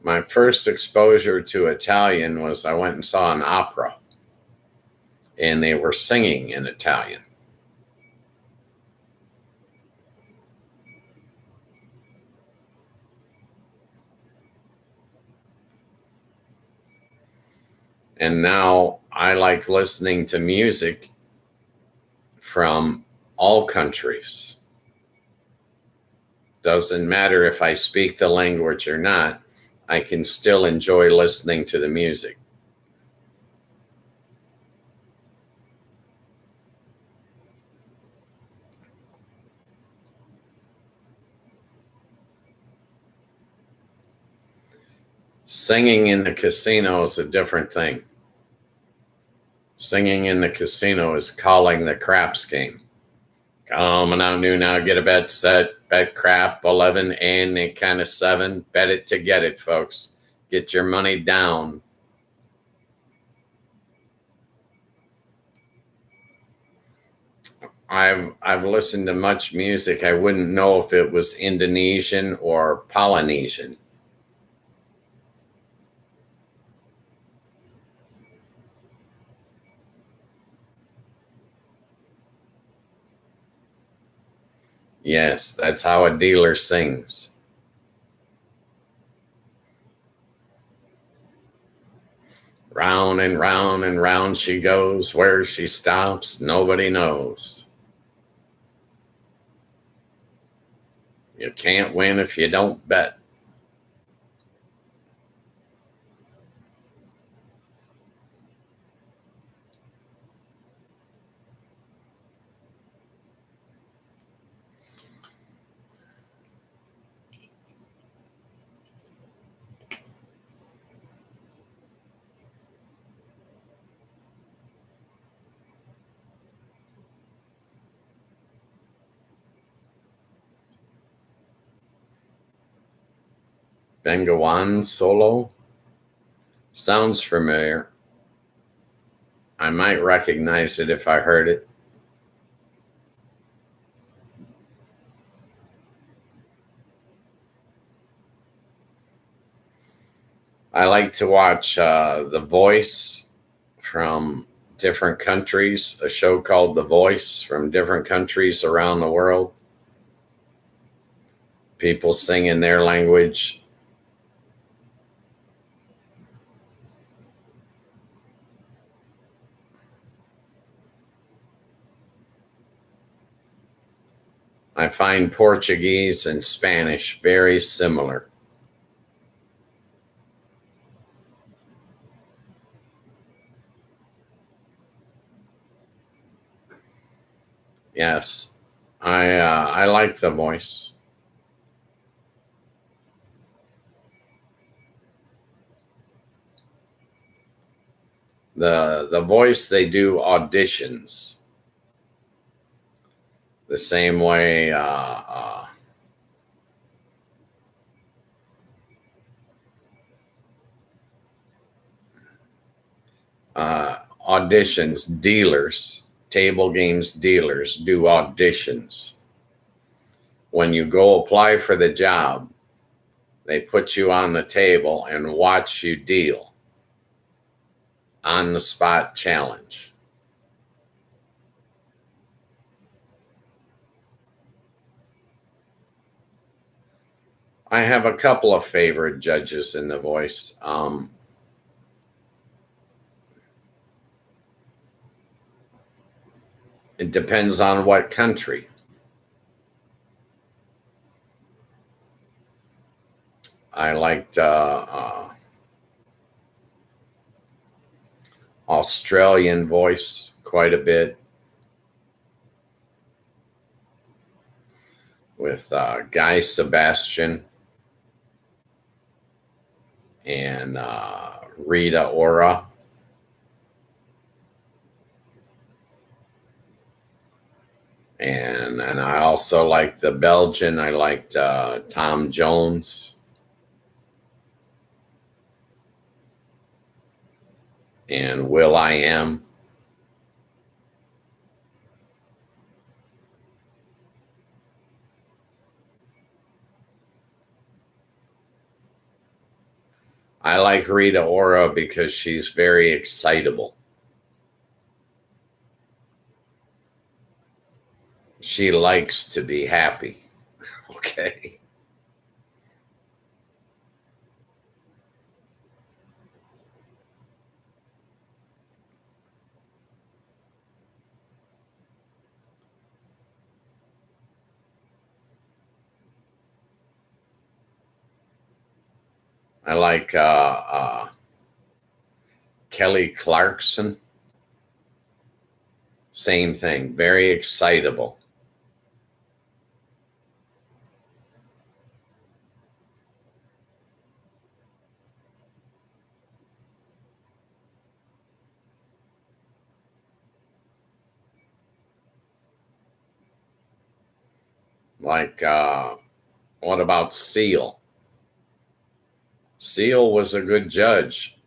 my first exposure to Italian was I went and saw an opera, and they were singing in Italian. And now I like listening to music from all countries. Doesn't matter if I speak the language or not, I can still enjoy listening to the music. Singing in the casino is a different thing. Singing in the casino is calling the craps game. Come on out, new now, get a bet set, bet crap, 11, and a kind of 7. Bet it to get it, folks. Get your money down. I've listened to much music. I wouldn't know if it was Indonesian or Polynesian. Yes, that's how a dealer sings. Round and round and round she goes. Where she stops, nobody knows. You can't win if you don't bet. Bengawan solo? Sounds familiar. I might recognize it if I heard it. I like to watch The Voice from different countries, a show called The Voice from different countries around the world. People sing in their language. I find Portuguese and Spanish very similar. Yes, I like The Voice. The Voice, they do auditions the same way auditions, dealers, table games dealers do auditions. When you go apply for the job, they put you on the table and watch you deal. On the spot challenge. I have a couple of favorite judges in The Voice. It depends on what country. I liked Australian Voice quite a bit with Guy Sebastian and Rita Ora. And I also liked the Belgian. I liked Tom Jones and Will I Am. I like Rita Ora because she's very excitable. She likes to be happy. Okay. I like Kelly Clarkson. Same thing, very excitable. Like, what about Seal? Seal was a good judge.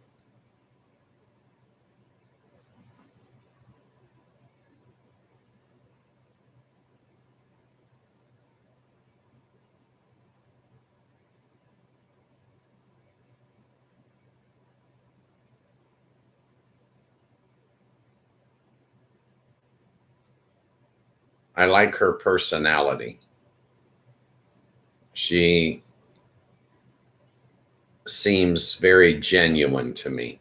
I like her personality. She seems very genuine to me.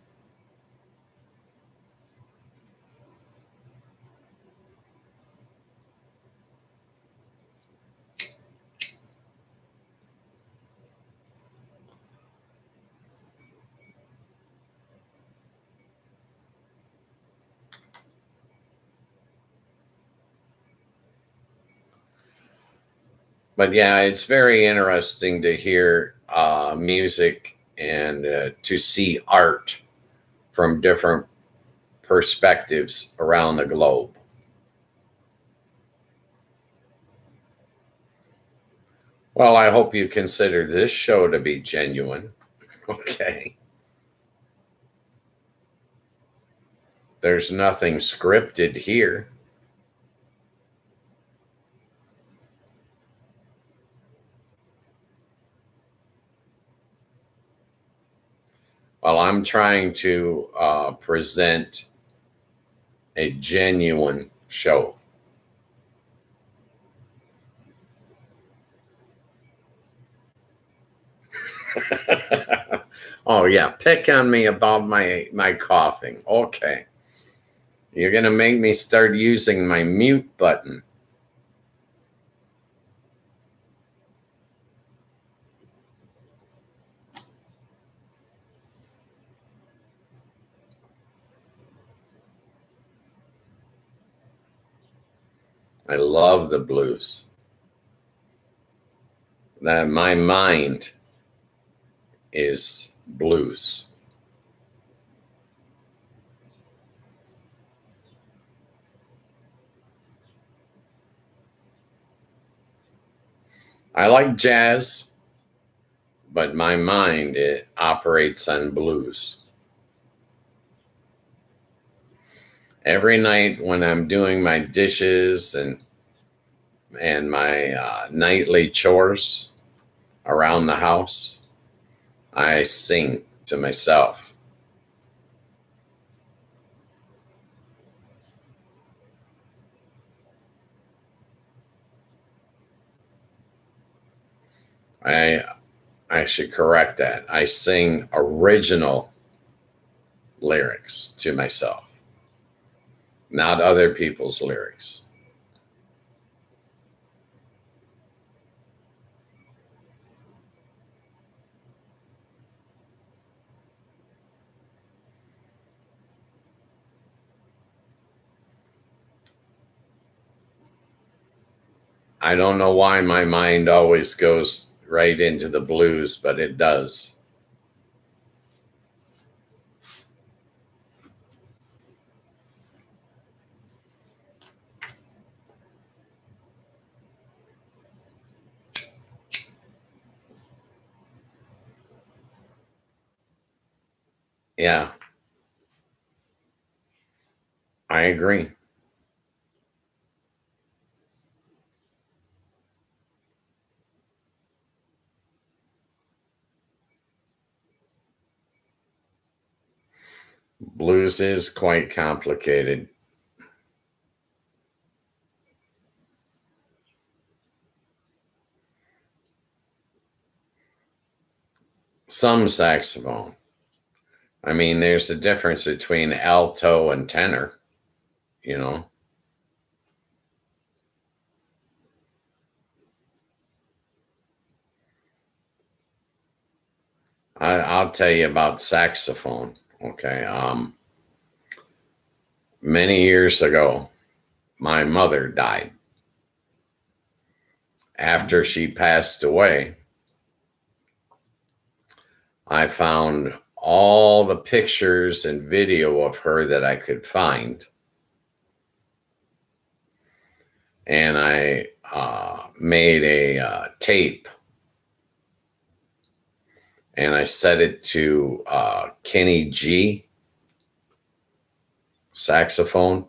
But yeah, it's very interesting to hear music and to see art from different perspectives around the globe. Well, I hope you consider this show to be genuine. Okay. There's nothing scripted here. Well, I'm trying to present a genuine show. Oh yeah, pick on me about my coughing. Okay. You're going to make me start using my mute button. I love the blues. That my mind is blues. I like jazz, but my mind it operates on blues. Every night when I'm doing my dishes and my nightly chores around the house, I sing to myself. I I should correct that. I sing original lyrics to myself, not other people's lyrics. I don't know why my mind always goes right into the blues, but it does. Yeah, I agree. Blues is quite complicated. Some saxophone. I mean, there's a difference between alto and tenor, you know. I'll tell you about saxophone. Okay. Many years ago, my mother died. After she passed away, I found all the pictures and video of her that I could find. And I made a tape, and I set it to Kenny G saxophone.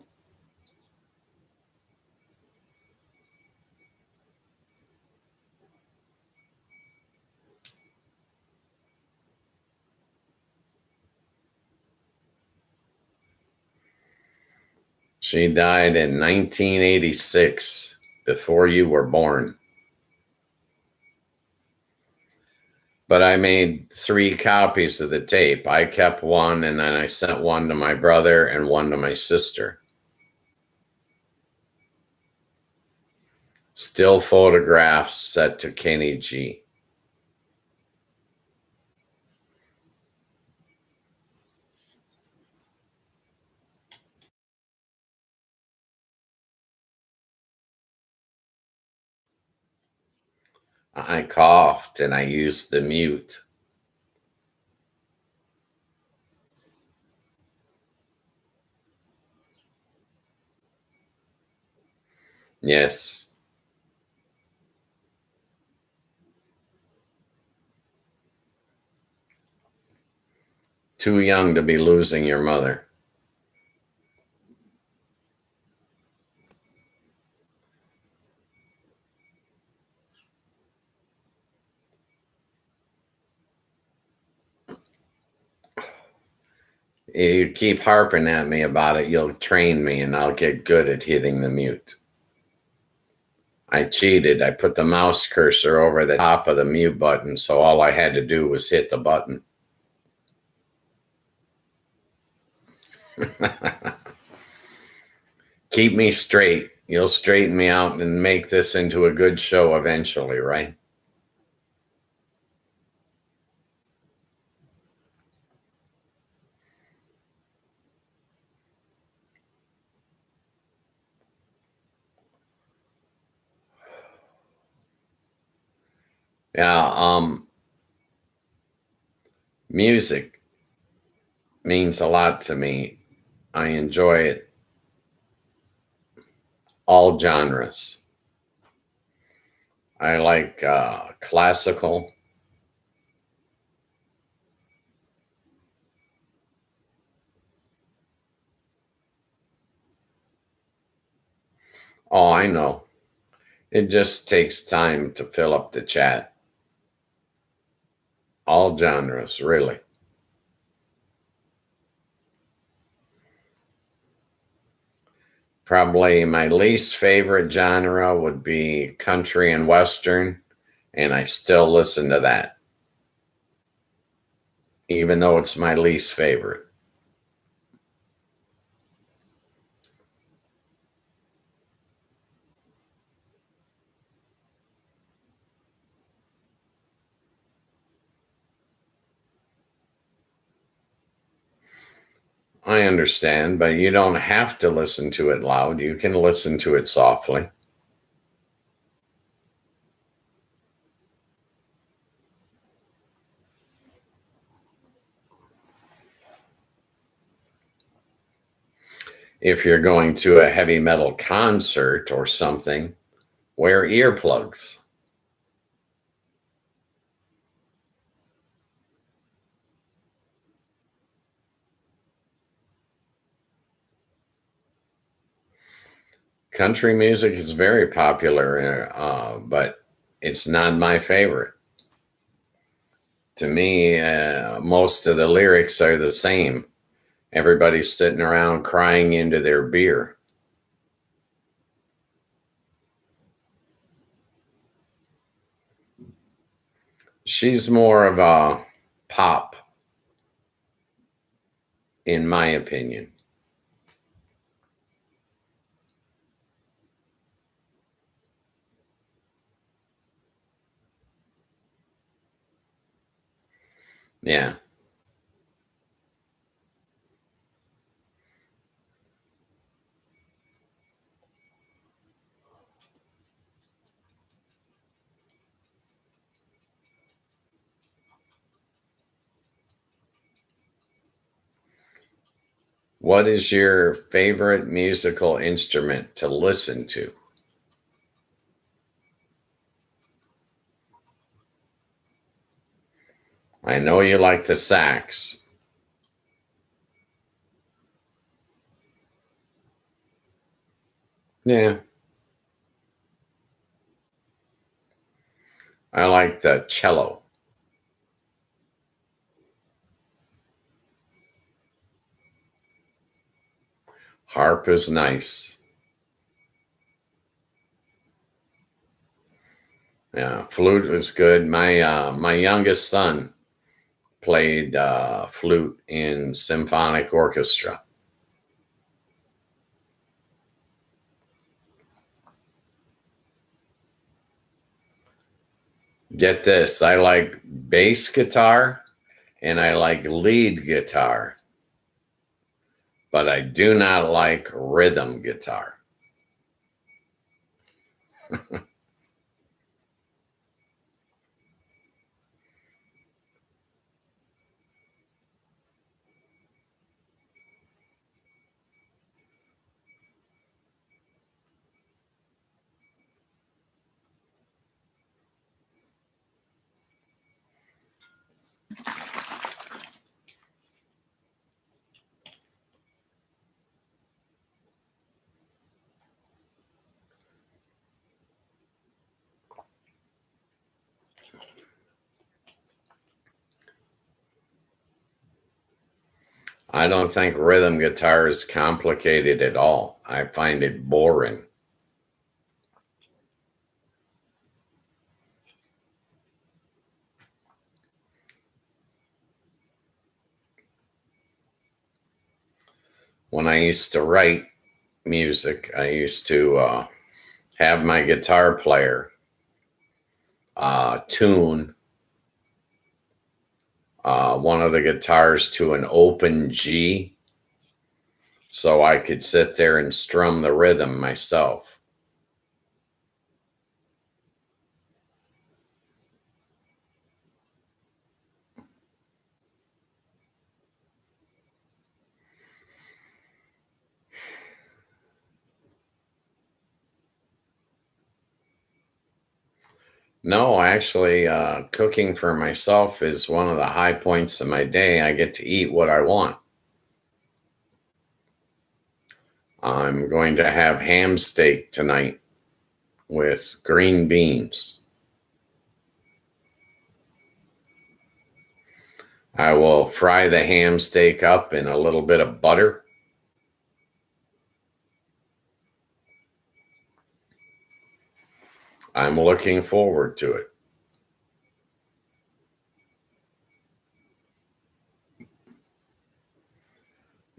She died in 1986, before you were born. But I made 3 copies of the tape. I kept one, and then I sent one to my brother and one to my sister. Still photographs set to Kenny G. I coughed and I used the mute. Yes. Too young to be losing your mother. You keep harping at me about it, you'll train me and I'll get good at hitting the mute. I cheated. I put the mouse cursor over the top of the mute button, so all I had to do was hit the button. Keep me straight. You'll straighten me out and make this into a good show eventually, right? Yeah, music means a lot to me. I enjoy it. All genres. I like classical. Oh, I know. It just takes time to fill up the chat. All genres, really. Probably my least favorite genre would be country and western, and I still listen to that, even though it's my least favorite. I understand, but you don't have to listen to it loud. You can listen to it softly. If you're going to a heavy metal concert or something, wear earplugs. Country music is very popular, but it's not my favorite. To me, most of the lyrics are the same. Everybody's sitting around crying into their beer. She's more of a pop, in my opinion. Yeah. What is your favorite musical instrument to listen to? I know you like the sax. Yeah. I like the cello. Harp is nice. Yeah, flute was good. My youngest son played flute in symphonic orchestra. Get this, I like bass guitar and I like lead guitar, but I do not like rhythm guitar. I don't think rhythm guitar is complicated at all. I find it boring. When I used to write music, I used to have my guitar player tune one of the guitars to an open G so I could sit there and strum the rhythm myself. No, actually, cooking for myself is one of the high points of my day. I get to eat what I want. I'm going to have ham steak tonight with green beans. I will fry the ham steak up in a little bit of butter. I'm looking forward to it.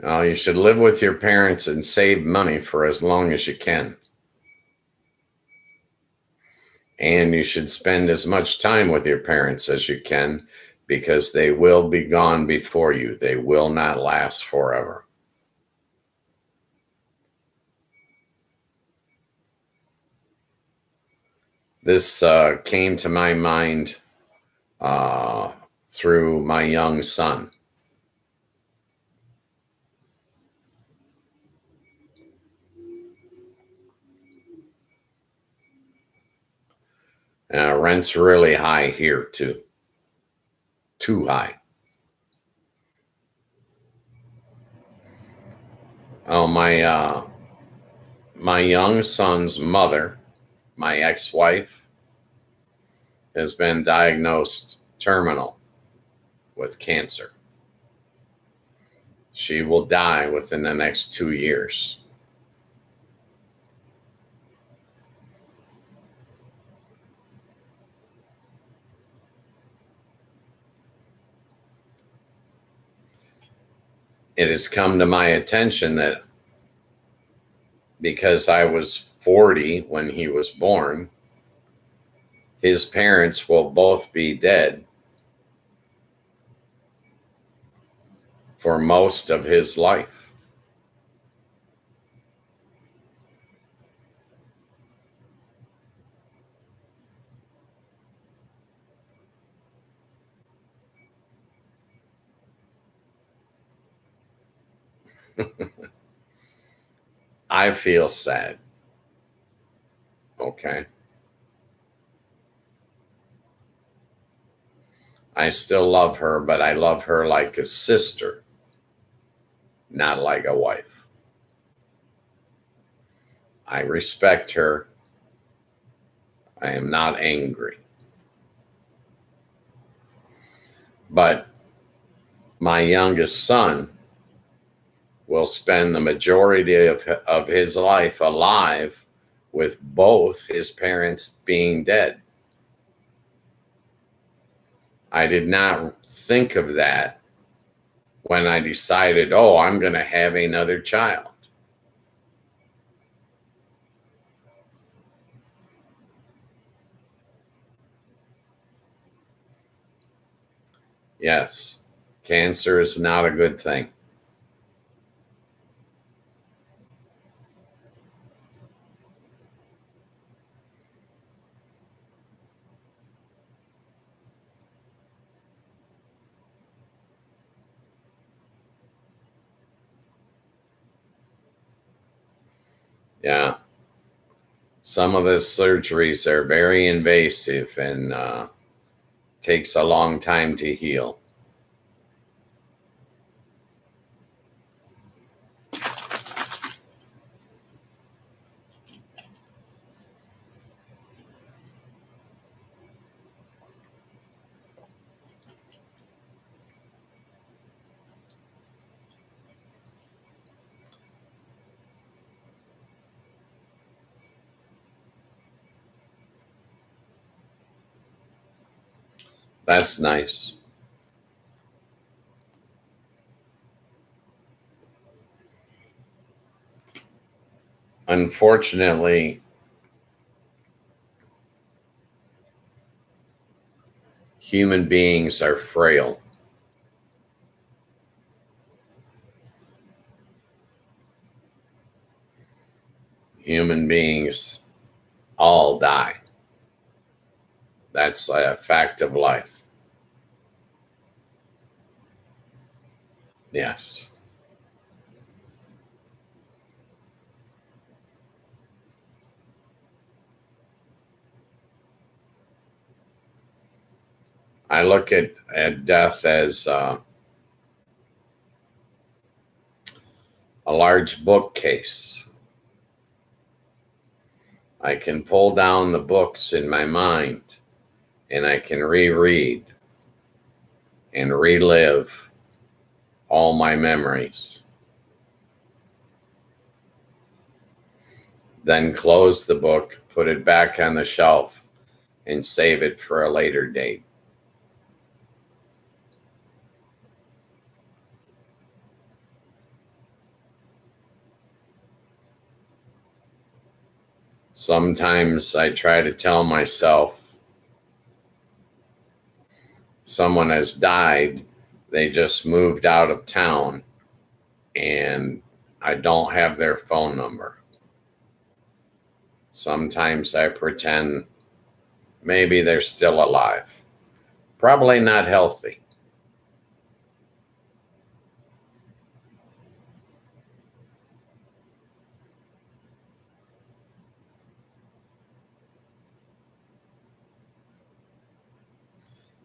You should live with your parents and save money for as long as you can. And you should spend as much time with your parents as you can because they will be gone before you. They will not last forever. This came to my mind uh, through my young son. Rent's really high here too. Too high. Oh, my young son's mother, my ex-wife, has been diagnosed terminal with cancer. She will die within the next 2 years. It has come to my attention that because I was 40 when he was born, his parents will both be dead for most of his life. I feel sad. Okay. I still love her, but I love her like a sister, not like a wife. I respect her. I am not angry. But my youngest son will spend the majority of his life alive with both his parents being dead. I did not think of that when I decided, oh, I'm going to have another child. Yes, cancer is not a good thing. Yeah. Some of the surgeries are very invasive and takes a long time to heal. That's nice. Unfortunately, human beings are frail. Human beings all die. That's a fact of life. Yes. I look at death as a large bookcase. I can pull down the books in my mind and I can reread and relive all my memories. Then close the book, put it back on the shelf, and save it for a later date. Sometimes I try to tell myself someone has died, they just moved out of town, and I don't have their phone number. Sometimes I pretend maybe they're still alive. Probably not healthy.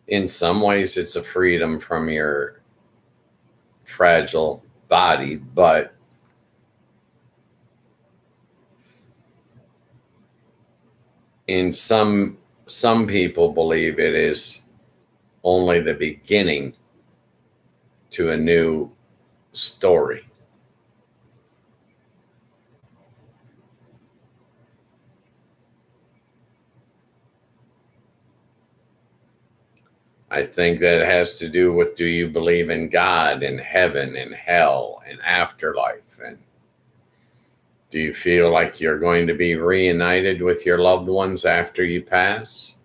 In some ways, it's a freedom from your fragile body, but in some people believe it is only the beginning to a new story. I think that has to do with, do you believe in God and heaven and hell and afterlife? And do you feel like you're going to be reunited with your loved ones after you pass?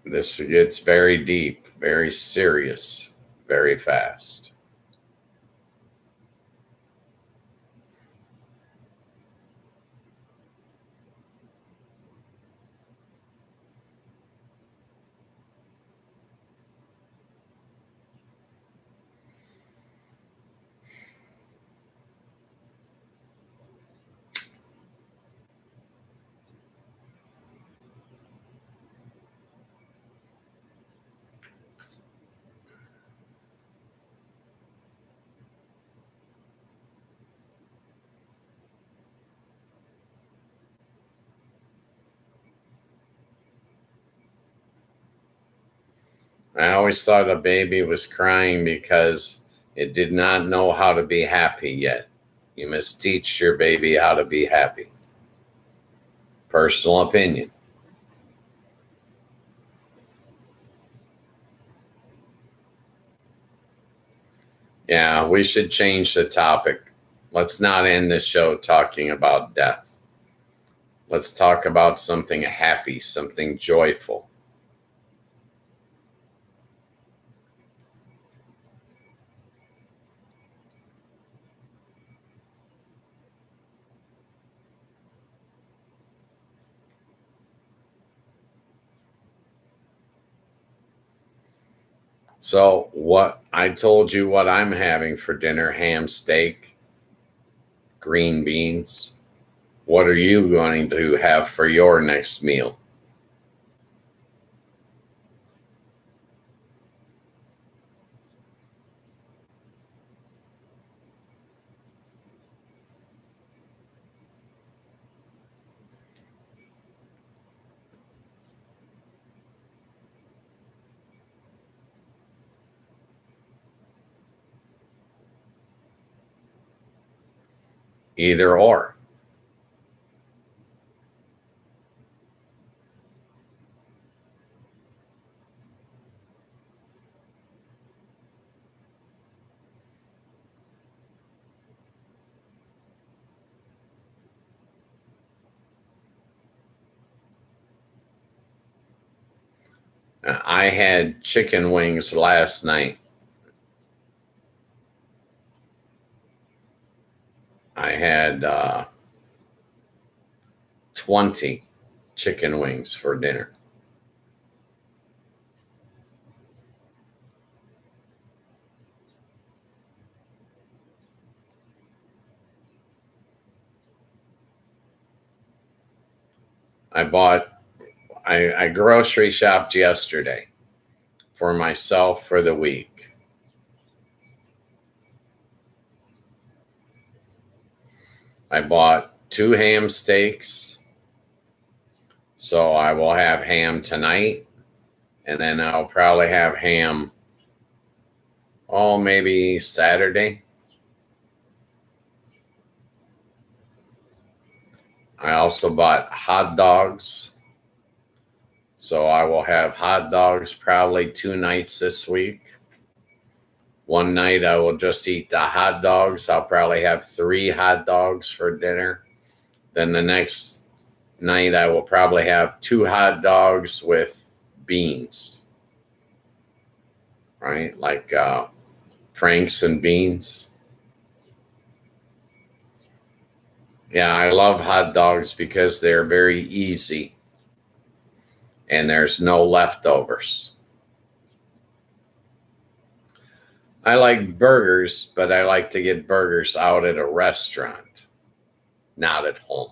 This gets very deep, very serious, very fast. I always thought a baby was crying because it did not know how to be happy yet. You must teach your baby how to be happy. Personal opinion. Yeah, we should change the topic. Let's not end the show talking about death. Let's talk about something happy, something joyful. So, what I told you what I'm having for dinner: ham steak, green beans. What are you going to have for your next meal? Either or. I had chicken wings last night. I had 20 chicken wings for dinner. I bought, I grocery shopped yesterday for myself for the week. I bought 2 ham steaks. So I will have ham tonight, and then I'll probably have ham, oh, maybe Saturday. I also bought hot dogs. So I will have hot dogs probably 2 nights this week. One night I will just eat the hot dogs. I'll probably have 3 hot dogs for dinner. Then the next night I will probably have 2 hot dogs with beans, right? Like Franks and beans. Yeah, I love hot dogs because they're very easy and there's no leftovers. I like burgers, but I like to get burgers out at a restaurant, not at home.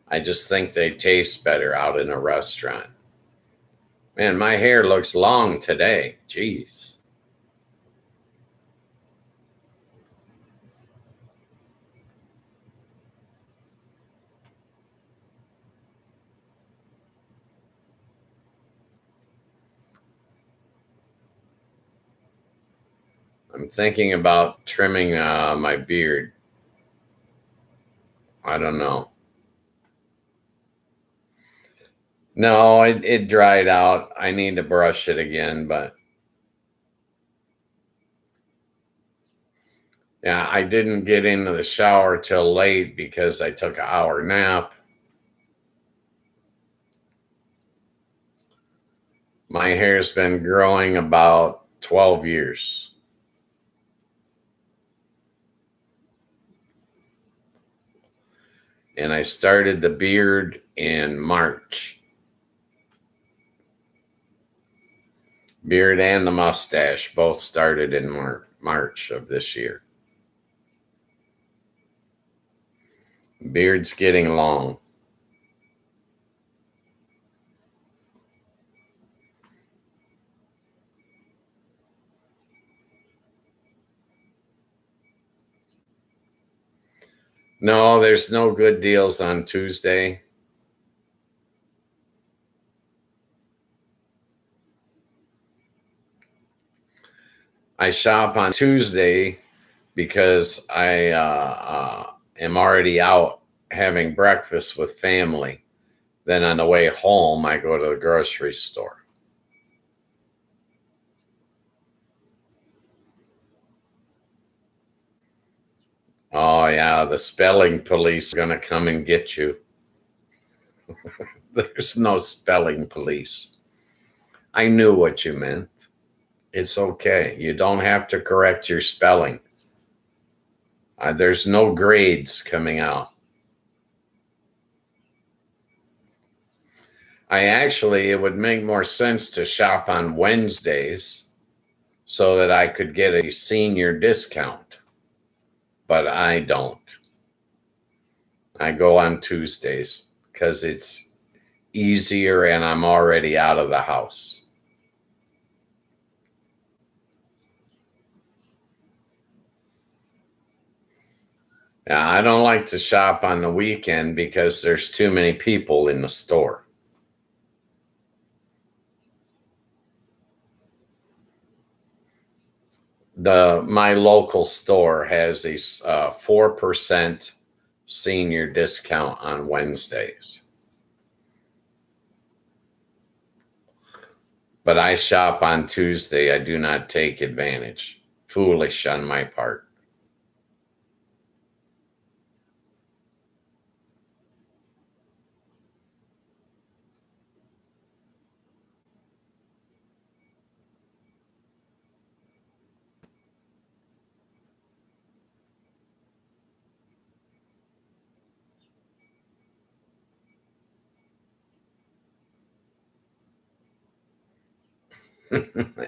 I just think they taste better out in a restaurant. Man, my hair looks long today. Jeez. I'm thinking about trimming my beard. I don't know. No, it dried out. I need to brush it again, but yeah, I didn't get into the shower till late because I took an hour nap. My hair's been growing about 12 years. And I started the beard in March. Beard and the mustache both started in March of this year. Beard's getting long. No, there's no good deals on Tuesday. I shop on Tuesday because I am already out having breakfast with family. Then on the way home, I go to the grocery store. Oh, yeah, the spelling police are going to come and get you. There's no spelling police. I knew what you meant. It's okay. You don't have to correct your spelling. There's no grades coming out. It would make more sense to shop on Wednesdays so that I could get a senior discount, but I don't. I go on Tuesdays because it's easier and I'm already out of the house. Now, I don't like to shop on the weekend because there's too many people in the store. My local store has a 4% senior discount on Wednesdays. But I shop on Tuesday. I do not take advantage. Foolish on my part.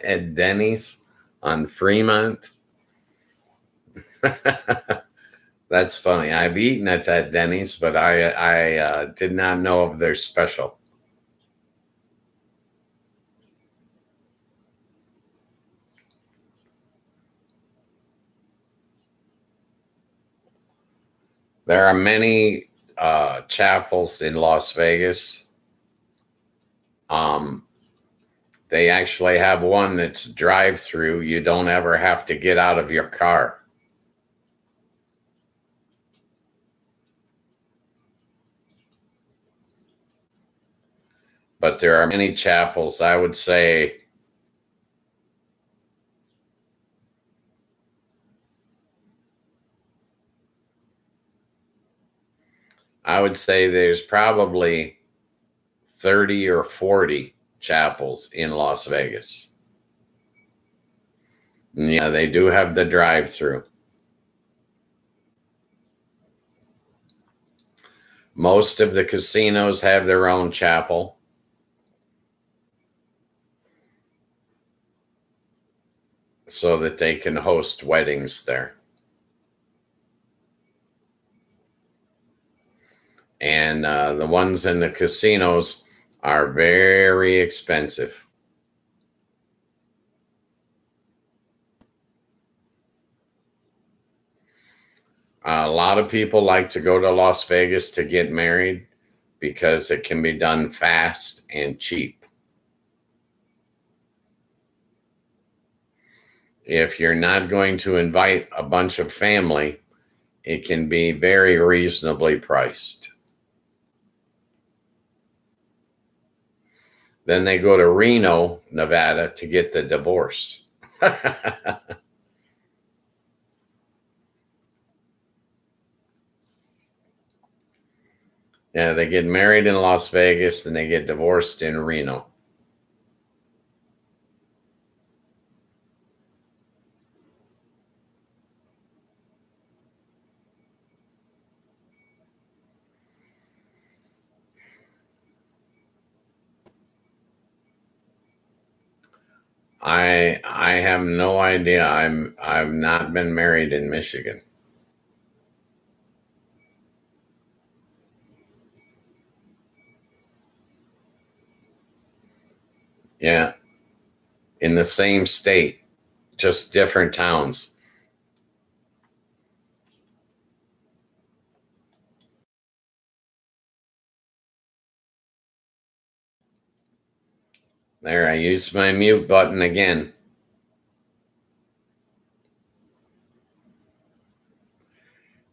At Denny's on Fremont. That's funny. I've eaten at that Denny's, but I did not know of their special. There are many chapels in Las Vegas. They actually have one that's drive-through. You don't ever have to get out of your car. But there are many chapels. I would say there's probably 30 or 40 chapels in Las Vegas. And yeah, they do have the drive-through. Most of the casinos have their own chapel. So that they can host weddings there. And the ones in the casinos are very expensive. A lot of people like to go to Las Vegas to get married because it can be done fast and cheap. If you're not going to invite a bunch of family, it can be very reasonably priced. Then they go to Reno, Nevada to get the divorce. Yeah, they get married in Las Vegas and they get divorced in Reno. I have no idea. I've not been married in Michigan. Yeah, in the same state, just different towns. There, I used my mute button again.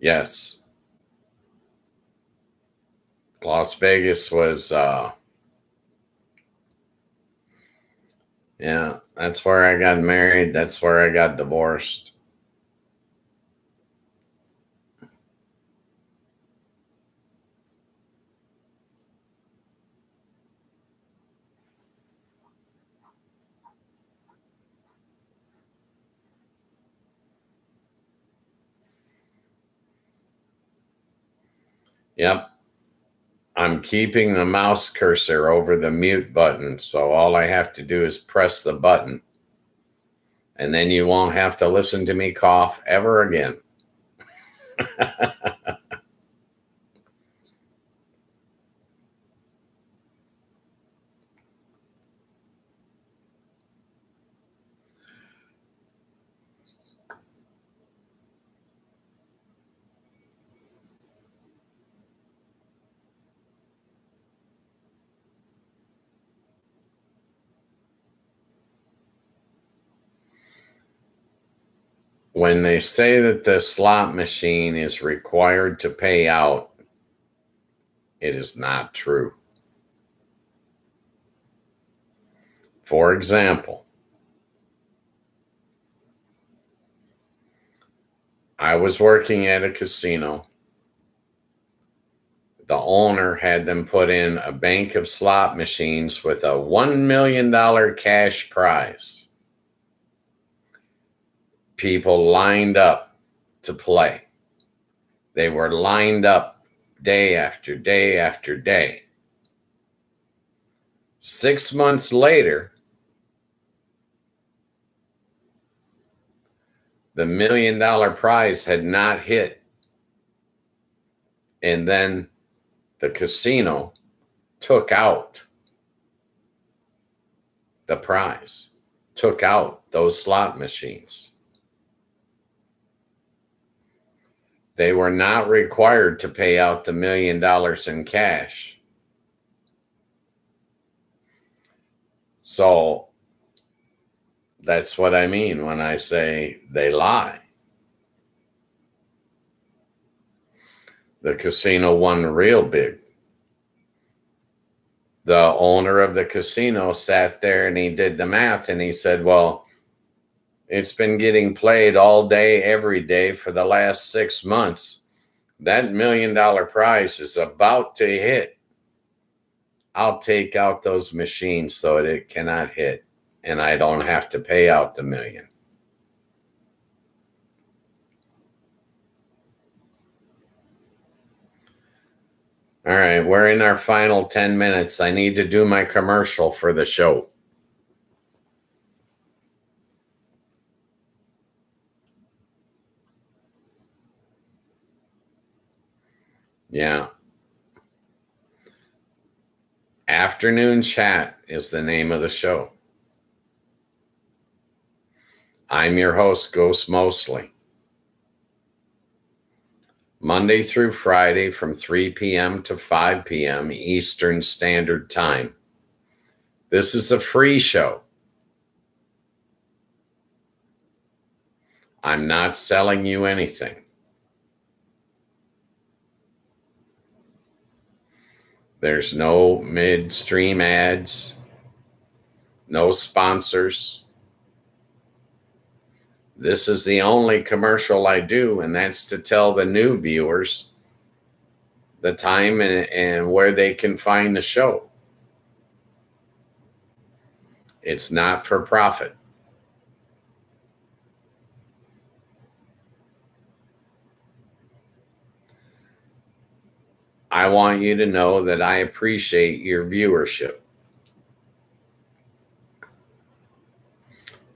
Yes, Las Vegas was yeah, that's where I got married, that's where I got divorced. Yep. I'm keeping the mouse cursor over the mute button, so all I have to do is press the button, and then you won't have to listen to me cough ever again. When they say that the slot machine is required to pay out, it is not true. For example, I was working at a casino. The owner had them put in a bank of slot machines with a $1 million cash prize. People lined up to play. They were lined up day after day after day. 6 months later, the $1 million prize had not hit. And then the casino took out the prize, took out those slot machines. They were not required to pay out the $1 million in cash. So that's what I mean when I say they lie. The casino won real big. The owner of the casino sat there and he did the math and he said, well, it's been getting played all day, every day for the last 6 months. That $1 million prize is about to hit. I'll take out those machines so that it cannot hit and I don't have to pay out the $1 million. All right, we're in our final 10 minutes. I need to do my commercial for the show. Yeah. Afternoon Chat is the name of the show. I'm your host, Ghost Mostly. Monday through Friday from 3 p.m. to 5 p.m. Eastern Standard Time. This is a free show. I'm not selling you anything. There's no midstream ads, no sponsors. This is the only commercial I do, and that's to tell the new viewers the time and where they can find the show. It's not for profit. I want you to know that I appreciate your viewership.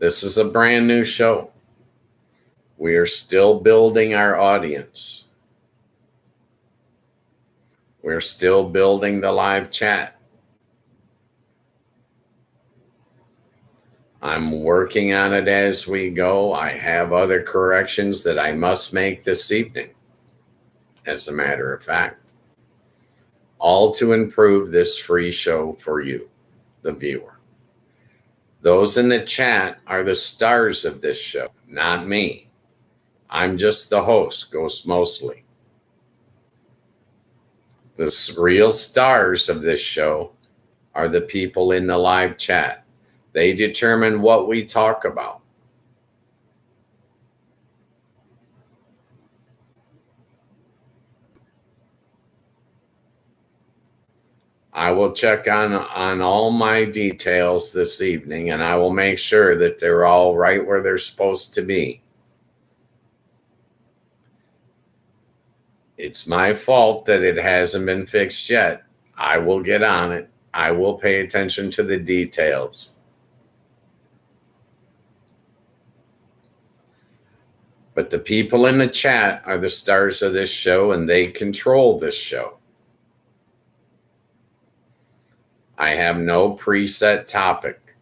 This is a brand new show. We are still building our audience. We're still building the live chat. I'm working on it as we go. I have other corrections that I must make this evening, as a matter of fact, all to improve this free show for you, the viewer. Those in the chat are the stars of this show, not me. I'm just the host, Ghost Mostly. The real stars of this show are the people in the live chat. They determine what we talk about. I will check on all my details this evening, and I will make sure that they're all right where they're supposed to be. It's my fault that it hasn't been fixed yet. I will get on it. I will pay attention to the details. But the people in the chat are the stars of this show, and they control this show. I have no preset topic.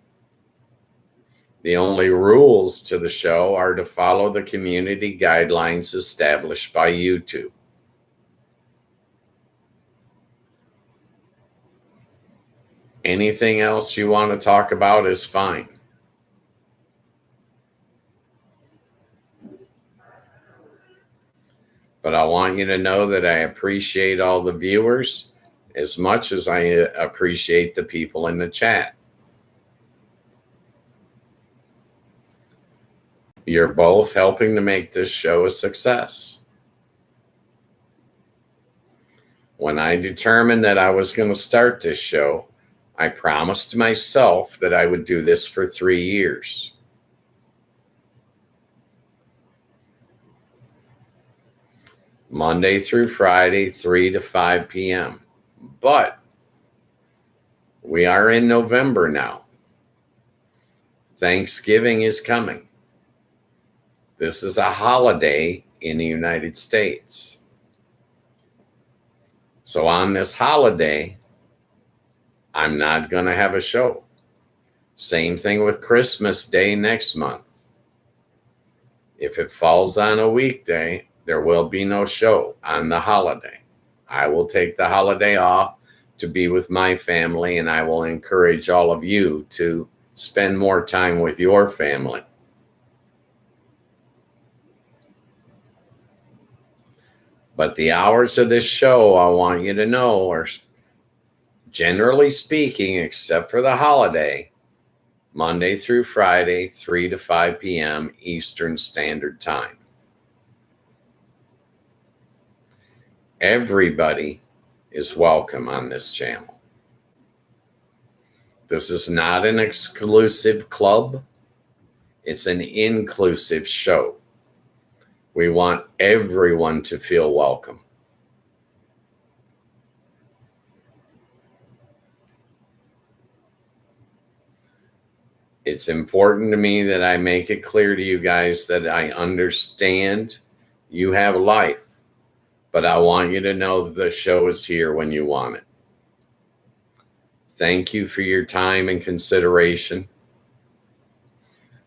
The only rules to the show are to follow the community guidelines established by YouTube. Anything else you want to talk about is fine. But I want you to know that I appreciate all the viewers as much as I appreciate the people in the chat. You're both helping to make this show a success. When I determined that I was going to start this show, I promised myself that I would do this for 3 years. Monday through Friday, 3 to 5 p.m. But we are in November now. Thanksgiving is coming. This is a holiday in the United States. So on this holiday, I'm not going to have a show. Same thing with Christmas Day next month. If it falls on a weekday, there will be no show on the holiday. I will take the holiday off to be with my family, and I will encourage all of you to spend more time with your family. But the hours of this show, I want you to know, are generally speaking, except for the holiday, Monday through Friday, 3 to 5 p.m. Eastern Standard Time. Everybody is welcome on this channel. This is not an exclusive club. It's an inclusive show. We want everyone to feel welcome. It's important to me that I make it clear to you guys that I understand you have life, but I want you to know that the show is here when you want it. Thank you for your time and consideration.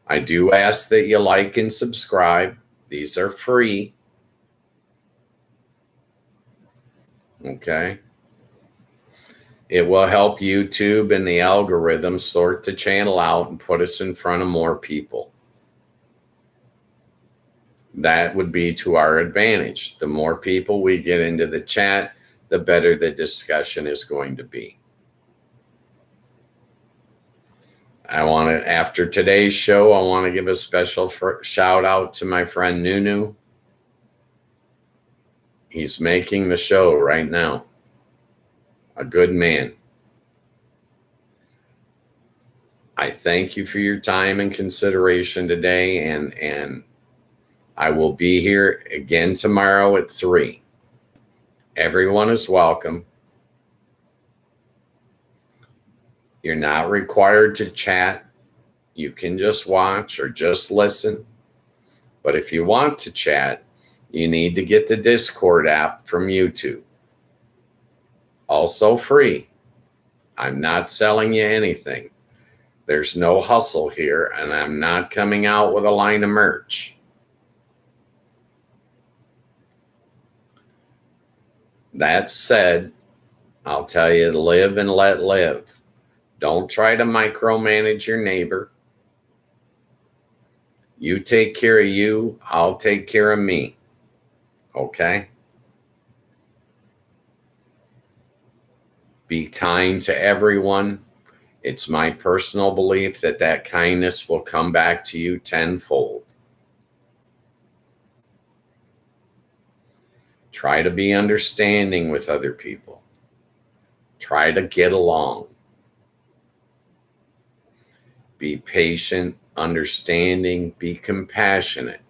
I do ask that you like and subscribe. These are free. Okay. It will help YouTube and the algorithm sort the channel out and put us in front of more people. That would be to our advantage. The more people we get into the chat, the better the discussion is going to be. After today's show, I want to give a special shout out to my friend Nunu. He's making the show right now. A good man. I thank you for your time and consideration today, and I will be here again tomorrow at 3. Everyone is welcome. You're not required to chat. you can just watch or just listen. But if you want to chat, you need to get the Discord app from YouTube. Also free. I'm not selling you anything. There's no hustle here, and I'm not coming out with a line of merch. That said, I'll tell you to live and let live. Don't try to micromanage your neighbor. You take care of you, I'll take care of me. Okay? Be kind to everyone. It's my personal belief that that kindness will come back to you tenfold. Try to be understanding with other people. Try to get along. Be patient, understanding, be compassionate.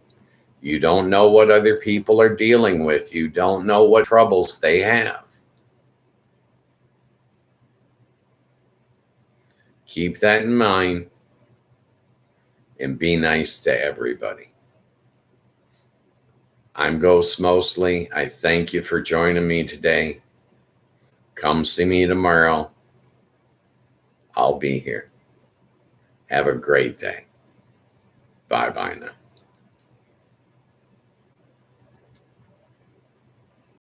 You don't know what other people are dealing with. You don't know what troubles they have. Keep that in mind and be nice to everybody. I'm Ghost Mostly. I thank you for joining me today. Come see me tomorrow. I'll be here. Have a great day. Bye-bye now.